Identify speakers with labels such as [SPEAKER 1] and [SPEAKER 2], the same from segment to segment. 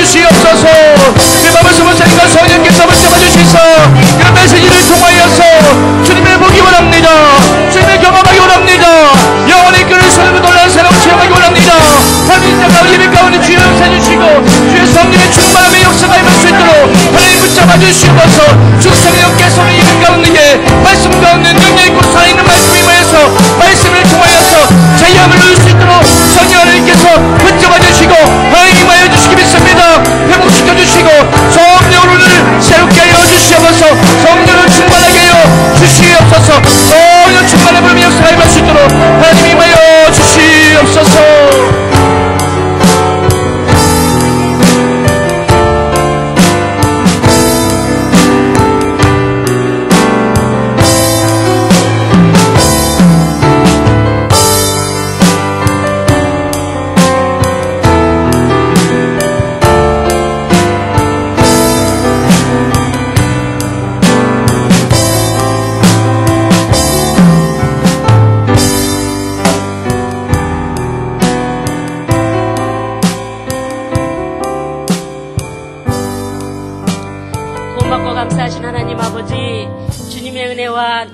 [SPEAKER 1] 주시옵소서. 그 말씀 목사님과 성령께서 붙잡아 주시소. 그 메시지를 통하여서 주님의 보기 원합니다. 주님의 경험하기 원합니다. 영원히 끓을 소리로 놀라운 새로운 체험하기 원합니다. 하나님 예배 가운데 주여 역사주시고 주의 성령의 충만함의 역사가 임할 수 있도록 하나님 붙잡아 주시옵소서. 주 성령께서 우리 예배 가운데에 말씀 가운데 능력 있고 살아있는 말씀이 임하여서 말씀을 통하여서 제약을 누릴 수 있도록 성령 하나님께서 붙잡아 주시고 하나님 임하여 주시기 믿습니다. 회복시켜 주시고 성령을 새롭게 하여 주시옵소서. 성령을 충만하게 하여 주시옵소서. 성령 충만한 부름의 역사가 임할 수 있도록 하나님 임하여 주시옵소서.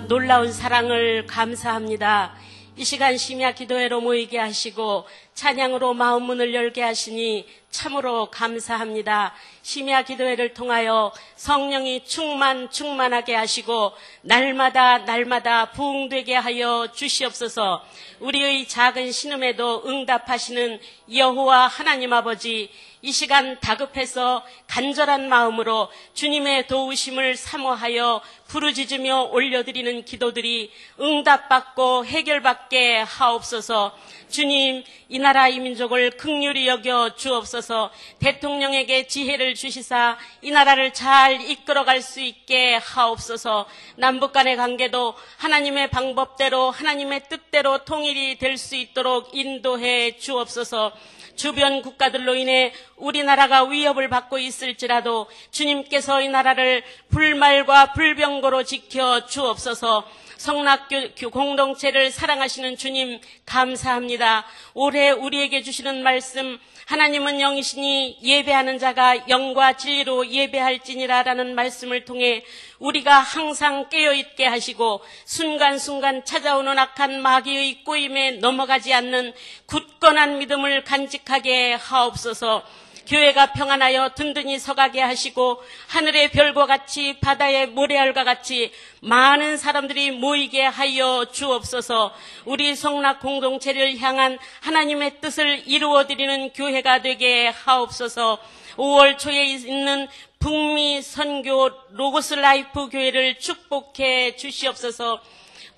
[SPEAKER 2] 놀라운 사랑을 감사합니다. 이 시간 심야 기도회로 모이게 하시고 찬양으로 마음 문을 열게 하시니 참으로 감사합니다. 심야 기도회를 통하여 성령이 충만하게 하시고 날마다 부흥되게 하여 주시옵소서. 우리의 작은 신음에도 응답하시는 여호와 하나님 아버지, 이 시간 다급해서 간절한 마음으로 주님의 도우심을 사모하여 부르짖으며 올려드리는 기도들이 응답받고 해결받게 하옵소서. 주님, 이 나라 이 민족을 긍휼히 여겨 주옵소서. 대통령에게 지혜를 주시사 이 나라를 잘 이끌어갈 수 있게 하옵소서. 남북 간의 관계도 하나님의 방법대로 하나님의 뜻대로 통일이 될 수 있도록 인도해 주옵소서. 주변 국가들로 인해 우리나라가 위협을 받고 있을지라도 주님께서 이 나라를 불말과 불병거로 지켜 주옵소서. 성락교 공동체를 사랑하시는 주님 감사합니다. 올해 우리에게 주시는 말씀, 하나님은 영이시니 예배하는 자가 영과 진리로 예배할지니라 라는 말씀을 통해 우리가 항상 깨어있게 하시고 순간순간 찾아오는 악한 마귀의 꼬임에 넘어가지 않는 굳건한 믿음을 간직하게 하옵소서. 교회가 평안하여 든든히 서가게 하시고 하늘의 별과 같이 바다의 모래알과 같이 많은 사람들이 모이게 하여 주옵소서. 우리 성락 공동체를 향한 하나님의 뜻을 이루어드리는 교회가 되게 하옵소서. 5월 초에 있는 북미 선교 로고스 라이프 교회를 축복해 주시옵소서.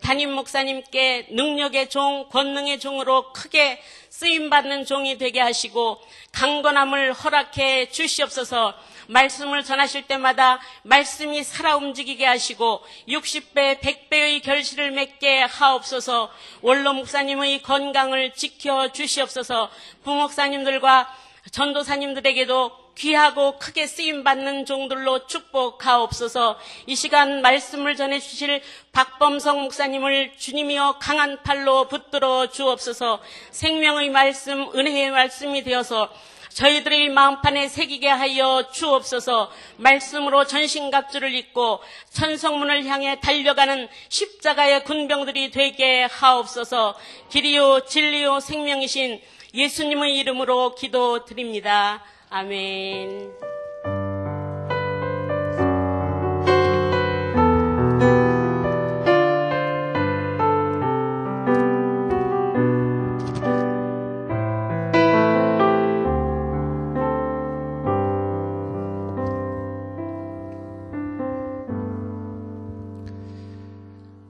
[SPEAKER 2] 담임 목사님께 능력의 종, 권능의 종으로 크게 쓰임받는 종이 되게 하시고 강건함을 허락해 주시옵소서. 말씀을 전하실 때마다 말씀이 살아 움직이게 하시고 60배, 100배의 결실을 맺게 하옵소서. 원로 목사님의 건강을 지켜 주시옵소서. 부목사님들과 전도사님들에게도 귀하고 크게 쓰임받는 종들로 축복하옵소서. 이 시간 말씀을 전해주실 박범성 목사님을 주님이여 강한 팔로 붙들어 주옵소서. 생명의 말씀, 은혜의 말씀이 되어서 저희들의 마음판에 새기게 하여 주옵소서. 말씀으로 전신갑주를 입고 천성문을 향해 달려가는 십자가의 군병들이 되게 하옵소서. 길이요 진리요 생명이신 예수님의 이름으로 기도드립니다. 아멘.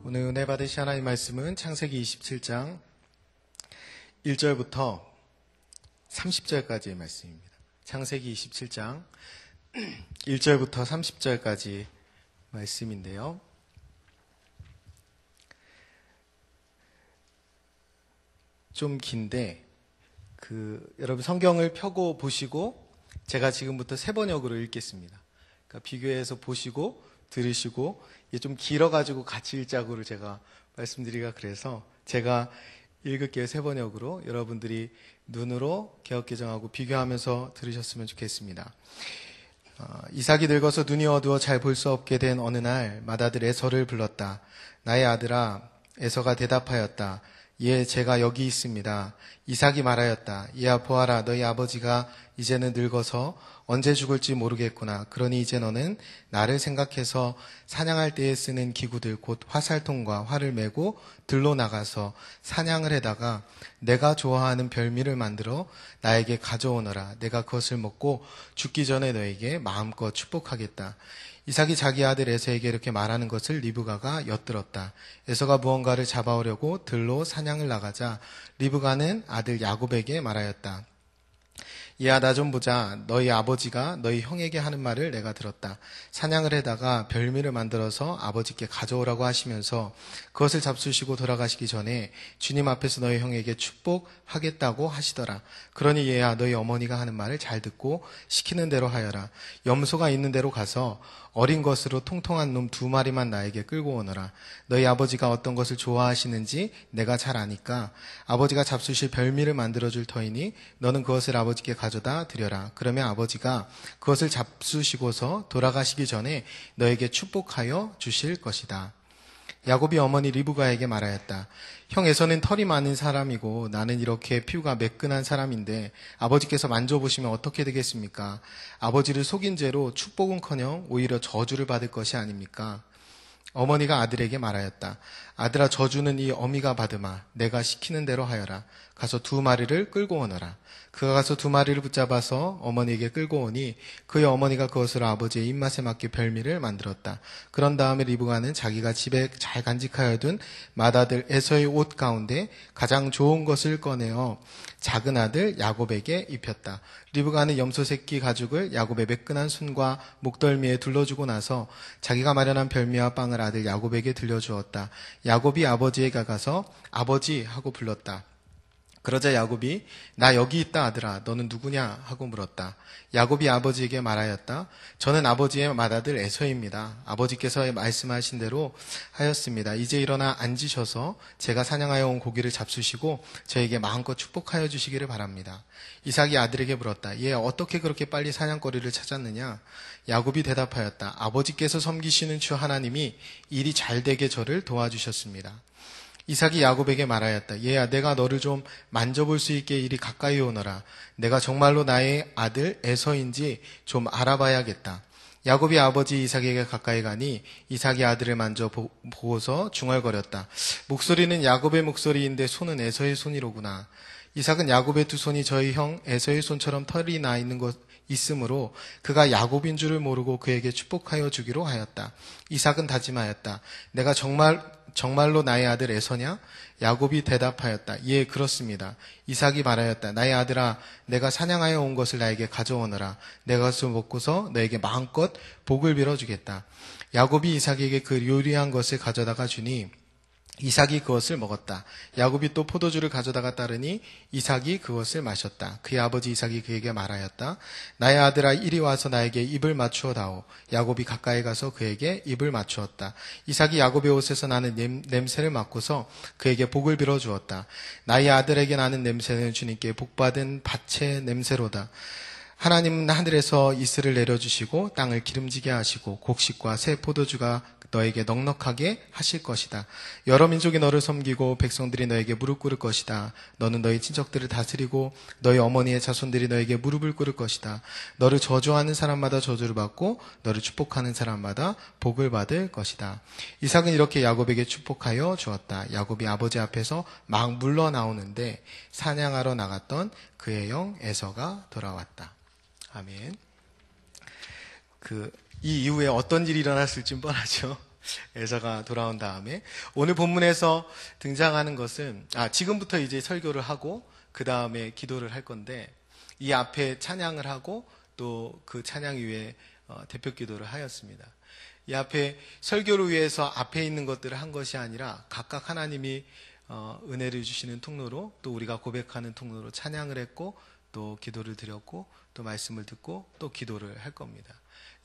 [SPEAKER 3] 오늘 은혜 받으실 하나님 말씀은 창세기 27장 1절부터 30절까지의 말씀입니다. 창세기 27장 1절부터 30절까지 말씀인데요. 좀 긴데 여러분 성경을 펴고 보시고 제가 지금부터 세 번역으로 읽겠습니다. 그러니까 비교해서 보시고 들으시고 이게 좀 길어가지고 같이 읽자고를 제가 말씀드리기가 그래서 제가 읽을게요. 세 번역으로 여러분들이 눈으로 개역개정하고 비교하면서 들으셨으면 좋겠습니다. 이삭이 늙어서 눈이 어두워 잘 볼 수 없게 된 어느 날 맏아들 에서를 불렀다. 나의 아들아, 에서가 대답하였다. 예, 제가 여기 있습니다. 이삭이 말하였다. 얘야, 보아라, 너희 아버지가 이제는 늙어서 언제 죽을지 모르겠구나. 그러니 이제 너는 나를 생각해서 사냥할 때에 쓰는 기구들, 곧 화살통과 활을 메고 들로 나가서 사냥을 해다가 내가 좋아하는 별미를 만들어 나에게 가져오너라. 내가 그것을 먹고 죽기 전에 너에게 마음껏 축복하겠다. 이삭이 자기 아들 에서에게 이렇게 말하는 것을 리브가가 엿들었다. 에서가 무언가를 잡아오려고 들로 사냥을 나가자 리브가는 아들 야곱에게 말하였다. 얘야, 나 좀 보자. 너희 아버지가 너희 형에게 하는 말을 내가 들었다. 사냥을 해다가 별미를 만들어서 아버지께 가져오라고 하시면서 그것을 잡수시고 돌아가시기 전에 주님 앞에서 너희 형에게 축복하겠다고 하시더라. 그러니 얘야, 너희 어머니가 하는 말을 잘 듣고 시키는 대로 하여라. 염소가 있는 대로 가서 어린 것으로 통통한 놈 2마리만 나에게 끌고 오너라. 너희 아버지가 어떤 것을 좋아하시는지 내가 잘 아니까 아버지가 잡수실 별미를 만들어줄 터이니 너는 그것을 아버지께 가져다 드려라. 그러면 아버지가 그것을 잡수시고서 돌아가시기 전에 너에게 축복하여 주실 것이다. 야곱이 어머니 리브가에게 말하였다. 형 에서는 털이 많은 사람이고 나는 이렇게 피부가 매끈한 사람인데 아버지께서 만져보시면 어떻게 되겠습니까? 아버지를 속인 죄로 축복은커녕 오히려 저주를 받을 것이 아닙니까? 어머니가 아들에게 말하였다. 아들아, 저주는 이 어미가 받으마. 내가 시키는 대로 하여라. 가서 2마리를 끌고 오너라. 그가 가서 2마리를 붙잡아서 어머니에게 끌고 오니 그의 어머니가 그것으로 아버지의 입맛에 맞게 별미를 만들었다. 그런 다음에 리브가는 자기가 집에 잘 간직하여 둔 맏아들 에서의 옷 가운데 가장 좋은 것을 꺼내어 작은 아들 야곱에게 입혔다. 리브가는 염소 새끼 가죽을 야곱의 매끈한 손과 목덜미에 둘러주고 나서 자기가 마련한 별미와 빵을 아들 야곱에게 들려주었다. 야곱이 아버지에게 가서 아버지 하고 불렀다. 그러자 야곱이 나 여기 있다 아들아, 너는 누구냐 하고 물었다. 야곱이 아버지에게 말하였다. 저는 아버지의 맏아들 에서입니다. 아버지께서 말씀하신 대로 하였습니다. 이제 일어나 앉으셔서 제가 사냥하여 온 고기를 잡수시고 저에게 마음껏 축복하여 주시기를 바랍니다. 이삭이 아들에게 물었다. 얘 어떻게 그렇게 빨리 사냥거리를 찾았느냐? 야곱이 대답하였다. 아버지께서 섬기시는 주 하나님이 일이 잘 되게 저를 도와주셨습니다. 이삭이 야곱에게 말하였다. 얘야, 내가 너를 좀 만져볼 수 있게 이리 가까이 오너라. 내가 정말로 나의 아들 에서인지 좀 알아봐야겠다. 야곱이 아버지 이삭에게 가까이 가니 이삭이 아들을 만져보고서 중얼거렸다. 목소리는 야곱의 목소리인데 손은 에서의 손이로구나. 이삭은 야곱의 2 손이 저희 형 에서의 손처럼 털이 나 있는 것 있으므로 그가 야곱인 줄을 모르고 그에게 축복하여 주기로 하였다. 이삭은 다짐하였다. 내가 정말로 나의 아들 에서냐? 야곱이 대답하였다. 예, 그렇습니다. 이삭이 말하였다. 나의 아들아, 내가 사냥하여 온 것을 나에게 가져오너라. 내가 그것을 먹고서 너에게 마음껏 복을 빌어주겠다. 야곱이 이삭에게 그 요리한 것을 가져다가 주니 이삭이 그것을 먹었다. 야곱이 또 포도주를 가져다가 따르니 이삭이 그것을 마셨다. 그의 아버지 이삭이 그에게 말하였다. 나의 아들아, 이리 와서 나에게 입을 맞추어 다오. 야곱이 가까이 가서 그에게 입을 맞추었다. 이삭이 야곱의 옷에서 나는 냄새를 맡고서 그에게 복을 빌어 주었다. 나의 아들에게 나는 냄새는 주님께 복받은 밭의 냄새로다. 하나님은 하늘에서 이슬을 내려주시고 땅을 기름지게 하시고 곡식과 새 포도주가 너에게 넉넉하게 하실 것이다. 여러 민족이 너를 섬기고 백성들이 너에게 무릎 꿇을 것이다. 너는 너희 친척들을 다스리고 너희 어머니의 자손들이 너에게 무릎을 꿇을 것이다. 너를 저주하는 사람마다 저주를 받고 너를 축복하는 사람마다 복을 받을 것이다. 이삭은 이렇게 야곱에게 축복하여 주었다. 야곱이 아버지 앞에서 막 물러나오는데 사냥하러 나갔던 그의 형 에서가 돌아왔다. 아멘. 이 이후에 어떤 일이 일어났을지 뻔하죠. 에서가 돌아온 다음에 오늘 본문에서 등장하는 것은 지금부터 이제 설교를 하고 그 다음에 기도를 할 건데 이 앞에 찬양을 하고 또 그 찬양 이후에 대표 기도를 하였습니다. 이 앞에 설교를 위해서 앞에 있는 것들을 한 것이 아니라 각각 하나님이 은혜를 주시는 통로로 또 우리가 고백하는 통로로 찬양을 했고 또 기도를 드렸고 또 말씀을 듣고 또 기도를 할 겁니다.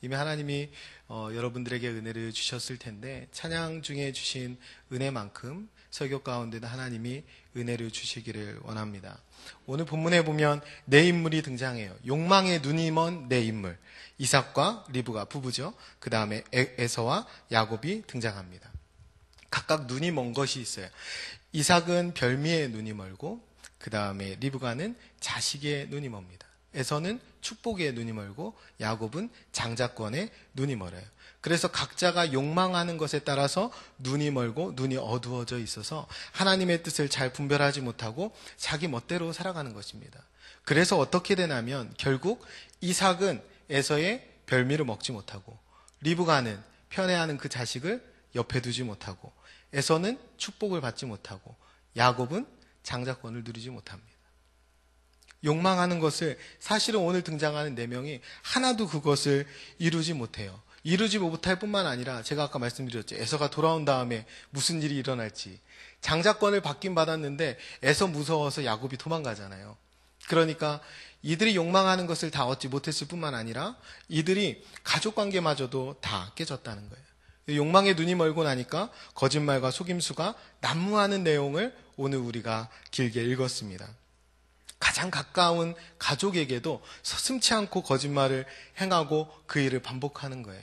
[SPEAKER 3] 이미 하나님이 여러분들에게 은혜를 주셨을 텐데 찬양 중에 주신 은혜만큼 설교 가운데도 하나님이 은혜를 주시기를 원합니다. 오늘 본문에 보면 네 인물이 등장해요. 욕망의 눈이 먼 네 인물. 이삭과 리브가 부부죠. 그 다음에 에서와 야곱이 등장합니다. 각각 눈이 먼 것이 있어요. 이삭은 별미의 눈이 멀고 그 다음에 리브가는 자식의 눈이 멉니다. 에서는 축복의 눈이 멀고 야곱은 장자권의 눈이 멀어요. 그래서 각자가 욕망하는 것에 따라서 눈이 멀고 눈이 어두워져 있어서 하나님의 뜻을 잘 분별하지 못하고 자기 멋대로 살아가는 것입니다. 그래서 어떻게 되냐면 결국 이삭은 에서의 별미를 먹지 못하고 리브가는 편애하는 그 자식을 옆에 두지 못하고 에서는 축복을 받지 못하고 야곱은 장자권을 누리지 못합니다. 욕망하는 것을 사실은 오늘 등장하는 네 명이 하나도 그것을 이루지 못해요. 이루지 못할 뿐만 아니라 제가 아까 말씀드렸죠. 에서가 돌아온 다음에 무슨 일이 일어날지. 장자권을 받긴 받았는데 에서 무서워서 야곱이 도망가잖아요. 그러니까 이들이 욕망하는 것을 다 얻지 못했을 뿐만 아니라 이들이 가족관계마저도 다 깨졌다는 거예요. 욕망의 눈이 멀고 나니까 거짓말과 속임수가 난무하는 내용을 오늘 우리가 길게 읽었습니다. 가장 가까운 가족에게도 서슴지 않고 거짓말을 행하고 그 일을 반복하는 거예요.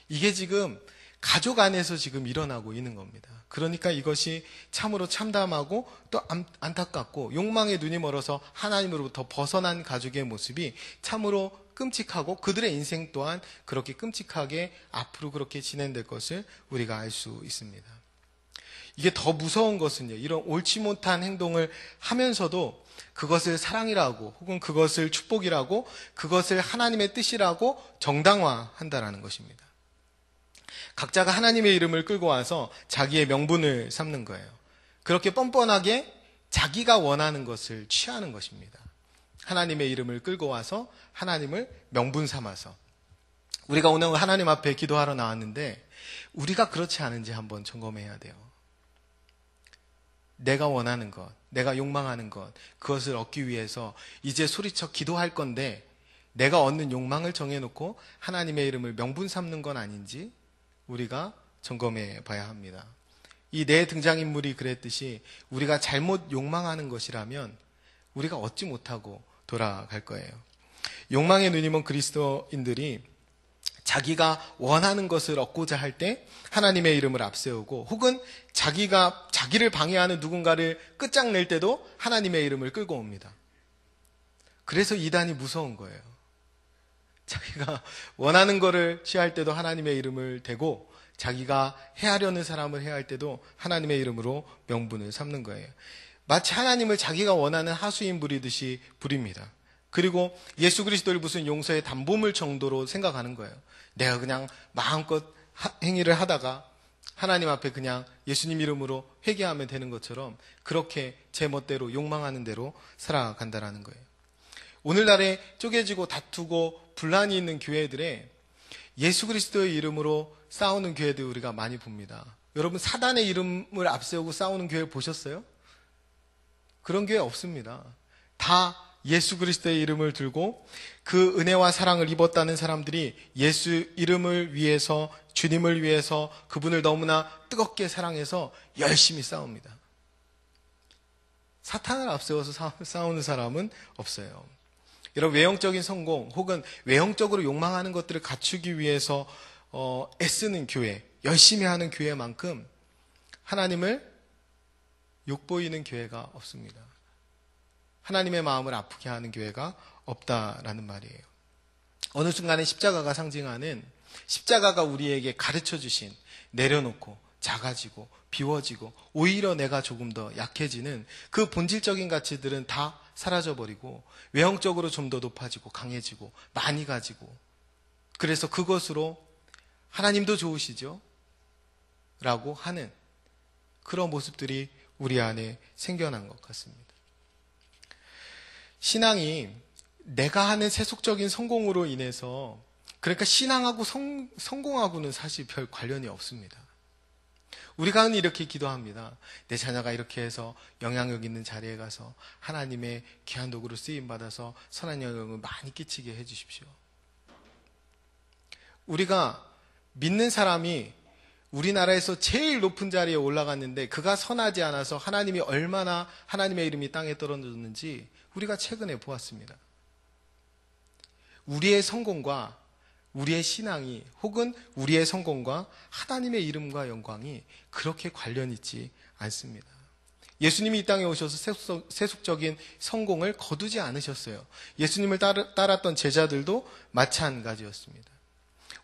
[SPEAKER 3] 이게 지금 가족 안에서 지금 일어나고 있는 겁니다. 그러니까 이것이 참으로 참담하고 또 안타깝고 욕망의 눈이 멀어서 하나님으로부터 벗어난 가족의 모습이 참으로 끔찍하고 그들의 인생 또한 그렇게 끔찍하게 앞으로 그렇게 진행될 것을 우리가 알 수 있습니다. 이게 더 무서운 것은요, 이런 옳지 못한 행동을 하면서도 그것을 사랑이라고 혹은 그것을 축복이라고 그것을 하나님의 뜻이라고 정당화한다라는 것입니다. 각자가 하나님의 이름을 끌고 와서 자기의 명분을 삼는 거예요. 그렇게 뻔뻔하게 자기가 원하는 것을 취하는 것입니다. 하나님의 이름을 끌고 와서 하나님을 명분 삼아서. 우리가 오늘 하나님 앞에 기도하러 나왔는데 우리가 그렇지 않은지 한번 점검해야 돼요. 내가 원하는 것, 내가 욕망하는 것, 그것을 얻기 위해서 이제 소리쳐 기도할 건데 내가 얻는 욕망을 정해놓고 하나님의 이름을 명분 삼는 건 아닌지 우리가 점검해 봐야 합니다. 이 네 등장인물이 그랬듯이 우리가 잘못 욕망하는 것이라면 우리가 얻지 못하고 돌아갈 거예요. 욕망의 눈이 먼 그리스도인들이 자기가 원하는 것을 얻고자 할 때 하나님의 이름을 앞세우고 혹은 자기를 방해하는 누군가를 끝장낼 때도 하나님의 이름을 끌고 옵니다. 그래서 이단이 무서운 거예요. 자기가 원하는 것을 취할 때도 하나님의 이름을 대고 자기가 해하려는 사람을 해할 때도 하나님의 이름으로 명분을 삼는 거예요. 마치 하나님을 자기가 원하는 하수인 부리듯이 부립니다. 그리고 예수 그리스도를 무슨 용서의 담보물 정도로 생각하는 거예요. 내가 그냥 마음껏 행위를 하다가 하나님 앞에 그냥 예수님 이름으로 회개하면 되는 것처럼 그렇게 제 멋대로 욕망하는 대로 살아간다라는 거예요. 오늘날에 쪼개지고 다투고 분란이 있는 교회들에 예수 그리스도의 이름으로 싸우는 교회들 우리가 많이 봅니다. 여러분 사단의 이름을 앞세우고 싸우는 교회 보셨어요? 그런 교회 없습니다. 다 예수 그리스도의 이름을 들고 그 은혜와 사랑을 입었다는 사람들이 예수 이름을 위해서 주님을 위해서 그분을 너무나 뜨겁게 사랑해서 열심히 싸웁니다. 사탄을 앞세워서 싸우는 사람은 없어요. 여러분 외형적인 성공 혹은 외형적으로 욕망하는 것들을 갖추기 위해서 애쓰는 교회, 열심히 하는 교회만큼 하나님을 욕보이는 교회가 없습니다. 하나님의 마음을 아프게 하는 교회가 없다라는 말이에요. 어느 순간에 십자가가 상징하는 십자가가 우리에게 가르쳐 주신 내려놓고 작아지고 비워지고 오히려 내가 조금 더 약해지는 그 본질적인 가치들은 다 사라져버리고 외형적으로 좀 더 높아지고 강해지고 많이 가지고 그래서 그것으로 하나님도 좋으시죠? 라고 하는 그런 모습들이 우리 안에 생겨난 것 같습니다. 신앙이 내가 하는 세속적인 성공으로 인해서 그러니까 신앙하고 성공하고는 사실 별 관련이 없습니다. 우리가 이렇게 기도합니다. 내 자녀가 이렇게 해서 영향력 있는 자리에 가서 하나님의 귀한 도구로 쓰임받아서 선한 영향을 많이 끼치게 해주십시오. 우리가 믿는 사람이 우리나라에서 제일 높은 자리에 올라갔는데 그가 선하지 않아서 하나님이 얼마나 하나님의 이름이 땅에 떨어졌는지 우리가 최근에 보았습니다. 우리의 성공과 우리의 신앙이 혹은 우리의 성공과 하나님의 이름과 영광이 그렇게 관련 있지 않습니다. 예수님이 이 땅에 오셔서 세속적인 성공을 거두지 않으셨어요. 예수님을 따랐던 제자들도 마찬가지였습니다.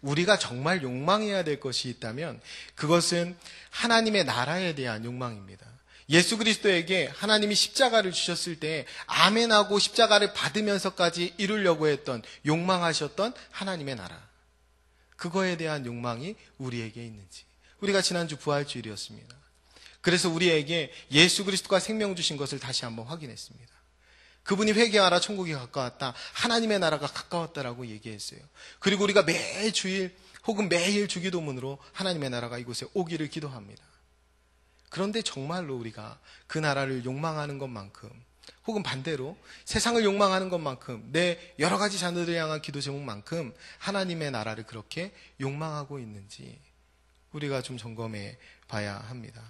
[SPEAKER 3] 우리가 정말 욕망해야 될 것이 있다면 그것은 하나님의 나라에 대한 욕망입니다. 예수 그리스도에게 하나님이 십자가를 주셨을 때 아멘하고 십자가를 받으면서까지 이루려고 했던 욕망하셨던 하나님의 나라, 그거에 대한 욕망이 우리에게 있는지. 우리가 지난주 부활주일이었습니다. 그래서 우리에게 예수 그리스도가 생명 주신 것을 다시 한번 확인했습니다. 그분이 회개하라 천국이 가까웠다, 하나님의 나라가 가까웠다라고 얘기했어요. 그리고 우리가 매주일 혹은 매일 주기도문으로 하나님의 나라가 이곳에 오기를 기도합니다. 그런데 정말로 우리가 그 나라를 욕망하는 것만큼 혹은 반대로 세상을 욕망하는 것만큼 내 여러 가지 자녀들을 향한 기도 제목만큼 하나님의 나라를 그렇게 욕망하고 있는지 우리가 좀 점검해 봐야 합니다.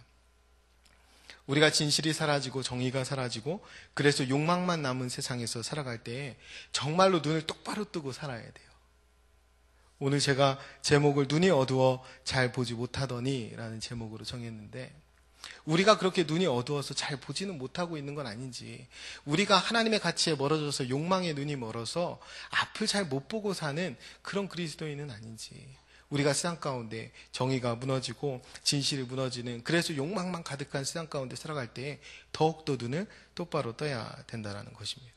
[SPEAKER 3] 우리가 진실이 사라지고 정의가 사라지고 그래서 욕망만 남은 세상에서 살아갈 때에 정말로 눈을 똑바로 뜨고 살아야 돼요. 오늘 제가 제목을 눈이 어두워 잘 보지 못하더니 라는 제목으로 정했는데, 우리가 그렇게 눈이 어두워서 잘 보지는 못하고 있는 건 아닌지, 우리가 하나님의 가치에 멀어져서 욕망의 눈이 멀어서 앞을 잘 못 보고 사는 그런 그리스도인은 아닌지, 우리가 세상 가운데 정의가 무너지고 진실이 무너지는, 그래서 욕망만 가득한 세상 가운데 살아갈 때 더욱더 눈을 똑바로 떠야 된다는 것입니다.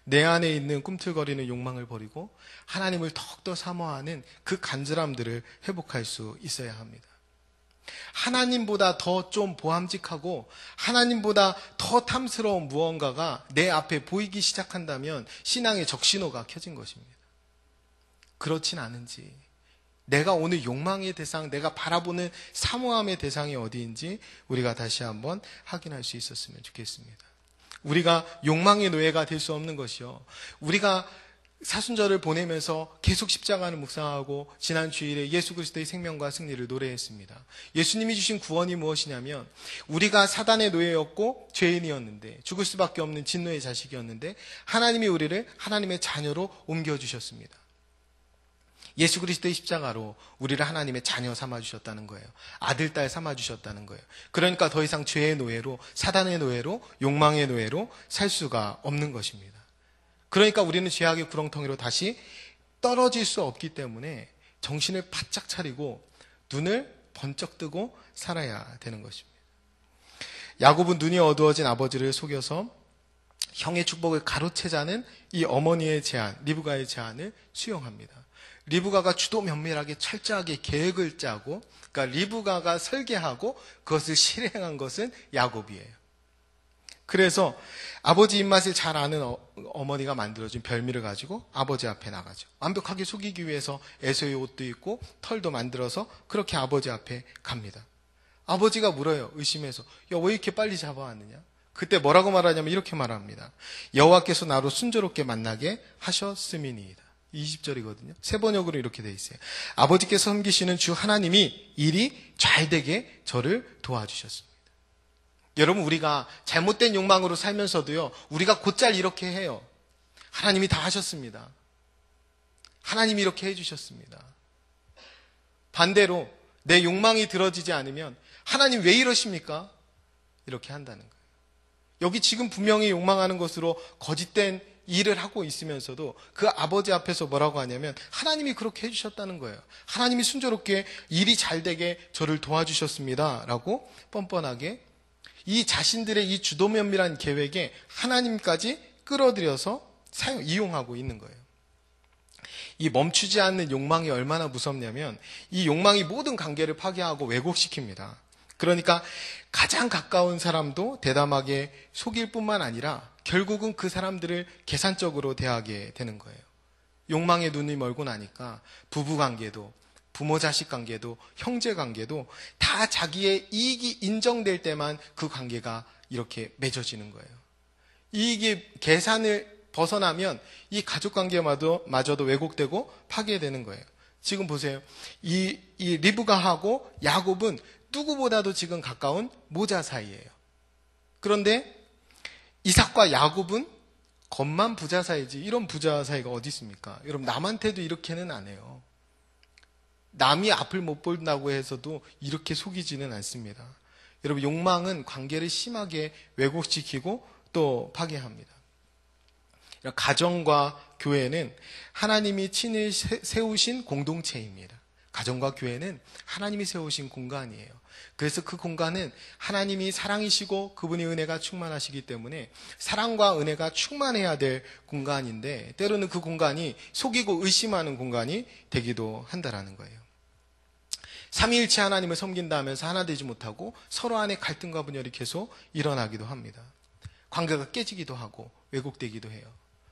[SPEAKER 3] 내 안에 있는 꿈틀거리는 욕망을 버리고 하나님을 더욱더 사모하는 그 간절함들을 회복할 수 있어야 합니다. 하나님보다 더 좀 보암직하고 하나님보다 더 탐스러운 무언가가 내 앞에 보이기 시작한다면 신앙의 적신호가 켜진 것입니다. 그렇진 않은지, 내가 오늘 욕망의 대상, 내가 바라보는 사모함의 대상이 어디인지 우리가 다시 한번 확인할 수 있었으면 좋겠습니다. 우리가 욕망의 노예가 될 수 없는 것이요, 우리가 사순절을 보내면서 계속 십자가를 묵상하고 지난 주일에 예수 그리스도의 생명과 승리를 노래했습니다. 예수님이 주신 구원이 무엇이냐면, 우리가 사단의 노예였고 죄인이었는데, 죽을 수밖에 없는 진노의 자식이었는데 하나님이 우리를 하나님의 자녀로 옮겨주셨습니다. 예수 그리스도의 십자가로 우리를 하나님의 자녀 삼아주셨다는 거예요. 아들, 딸 삼아주셨다는 거예요. 그러니까 더 이상 죄의 노예로, 사단의 노예로, 욕망의 노예로 살 수가 없는 것입니다. 그러니까 우리는 죄악의 구렁텅이로 다시 떨어질 수 없기 때문에 정신을 바짝 차리고 눈을 번쩍 뜨고 살아야 되는 것입니다. 야곱은 눈이 어두워진 아버지를 속여서 형의 축복을 가로채자는 이 어머니의 제안, 리브가의 제안을 수용합니다. 리브가가 주도 면밀하게 철저하게 계획을 짜고, 그러니까 리브가가 설계하고 그것을 실행한 것은 야곱이에요. 그래서 아버지 입맛을 잘 아는 어머니가 만들어준 별미를 가지고 아버지 앞에 나가죠. 완벽하게 속이기 위해서 에서의 옷도 입고 털도 만들어서 그렇게 아버지 앞에 갑니다. 아버지가 물어요. 의심해서, 야, 왜 이렇게 빨리 잡아왔느냐? 그때 뭐라고 말하냐면 이렇게 말합니다. 여호와께서 나로 순조롭게 만나게 하셨음이니이다. 20절이거든요. 세 번역으로 이렇게 돼 있어요. 아버지께서 섬기시는 주 하나님이 일이 잘 되게 저를 도와주셨습니다. 여러분, 우리가 잘못된 욕망으로 살면서도요, 우리가 곧잘 이렇게 해요. 하나님이 다 하셨습니다. 하나님이 이렇게 해주셨습니다. 반대로 내 욕망이 들어지지 않으면 하나님 왜 이러십니까? 이렇게 한다는 거예요. 여기 지금 분명히 욕망하는 것으로 거짓된 일을 하고 있으면서도 그 아버지 앞에서 뭐라고 하냐면 하나님이 그렇게 해주셨다는 거예요. 하나님이 순조롭게 일이 잘 되게 저를 도와주셨습니다 라고 뻔뻔하게 이 자신들의 이 주도 면밀한 계획에 하나님까지 끌어들여서 이용하고 있는 거예요. 이 멈추지 않는 욕망이 얼마나 무섭냐면 이 욕망이 모든 관계를 파괴하고 왜곡시킵니다. 그러니까 가장 가까운 사람도 대담하게 속일 뿐만 아니라 결국은 그 사람들을 계산적으로 대하게 되는 거예요. 욕망의 눈이 멀고 나니까 부부관계도 부모 자식 관계도 형제 관계도 다 자기의 이익이 인정될 때만 그 관계가 이렇게 맺어지는 거예요. 이익이 계산을 벗어나면 이 가족 관계마저도 왜곡되고 파괴되는 거예요. 지금 보세요. 이 리브가하고 야곱은 누구보다도 지금 가까운 모자 사이예요. 그런데 이삭과 야곱은 겉만 부자 사이지 이런 부자 사이가 어디 있습니까? 여러분 남한테도 이렇게는 안 해요. 남이 앞을 못 본다고 해서도 이렇게 속이지는 않습니다. 여러분 욕망은 관계를 심하게 왜곡시키고 또 파괴합니다. 가정과 교회는 하나님이 친히 세우신 공동체입니다. 가정과 교회는 하나님이 세우신 공간이에요. 그래서 그 공간은 하나님이 사랑이시고 그분의 은혜가 충만하시기 때문에 사랑과 은혜가 충만해야 될 공간인데 때로는 그 공간이 속이고 의심하는 공간이 되기도 한다라는 거예요. 삼위일체 하나님을 섬긴다 하면서 하나 되지 못하고 서로 안에 갈등과 분열이 계속 일어나기도 합니다. 관계가 깨지기도 하고 왜곡되기도 해요.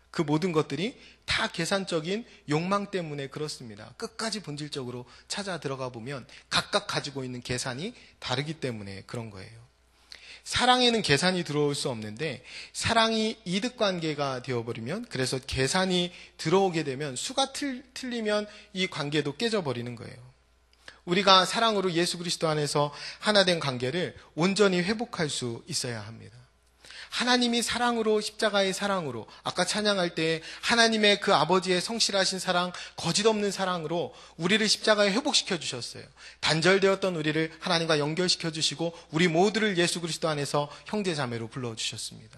[SPEAKER 3] 그 모든 것들이 다 계산적인 욕망 때문에 그렇습니다. 끝까지 본질적으로 찾아 들어가 보면 각각 가지고 있는 계산이 다르기 때문에 그런 거예요. 사랑에는 계산이 들어올 수 없는데 사랑이 이득관계가 되어버리면 그래서 계산이 들어오게 되면 수가 틀리면 이 관계도 깨져버리는 거예요. 우리가 사랑으로 예수 그리스도 안에서 하나 된 관계를 온전히 회복할 수 있어야 합니다. 하나님이 사랑으로 십자가의 사랑으로 아까 찬양할 때 하나님의 그 아버지의 성실하신 사랑 거짓 없는 사랑으로 우리를 십자가에 회복시켜 주셨어요. 단절되었던 우리를 하나님과 연결시켜 주시고 우리 모두를 예수 그리스도 안에서 형제 자매로 불러주셨습니다.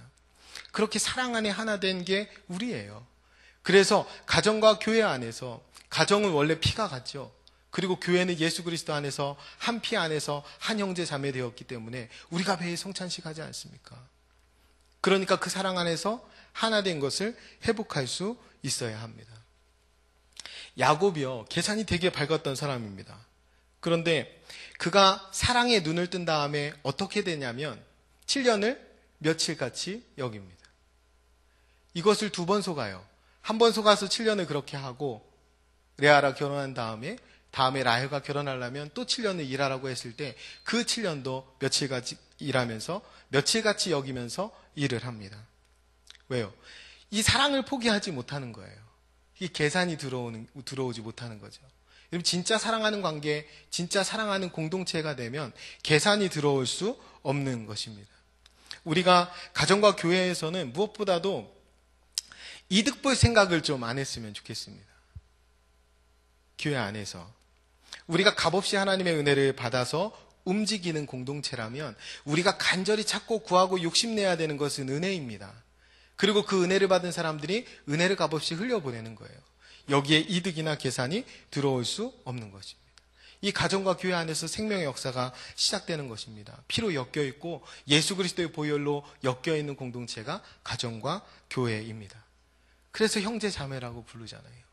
[SPEAKER 3] 그렇게 사랑 안에 하나 된 게 우리예요. 그래서 가정과 교회 안에서 가정은 원래 피가 같죠. 그리고 교회는 예수 그리스도 안에서 한 피 안에서 한 형제 자매 되었기 때문에 우리가 매일 성찬식 하지 않습니까? 그러니까 그 사랑 안에서 하나 된 것을 회복할 수 있어야 합니다. 야곱이요, 계산이 되게 밝았던 사람입니다. 그런데 그가 사랑의 눈을 뜬 다음에 어떻게 되냐면 7년을 며칠같이 여깁니다. 이것을 2번 속아요. 한 번 속아서 7년을 그렇게 하고 레아랑 결혼한 다음에 라헬과 결혼하려면 또 7년을 일하라고 했을 때 그 7년도 며칠같이 일하면서 며칠같이 여기면서 일을 합니다. 왜요? 이 사랑을 포기하지 못하는 거예요. 이 계산이 들어오지 못하는 거죠. 여러분 진짜 사랑하는 관계, 진짜 사랑하는 공동체가 되면 계산이 들어올 수 없는 것입니다. 우리가 가정과 교회에서는 무엇보다도 이득 볼 생각을 좀 안 했으면 좋겠습니다. 교회 안에서 우리가 값없이 하나님의 은혜를 받아서 움직이는 공동체라면 우리가 간절히 찾고 구하고 욕심내야 되는 것은 은혜입니다. 그리고 그 은혜를 받은 사람들이 은혜를 값없이 흘려보내는 거예요. 여기에 이득이나 계산이 들어올 수 없는 것입니다. 이 가정과 교회 안에서 생명의 역사가 시작되는 것입니다. 피로 엮여있고 예수 그리스도의 보혈로 엮여있는 공동체가 가정과 교회입니다. 그래서 형제 자매라고 부르잖아요.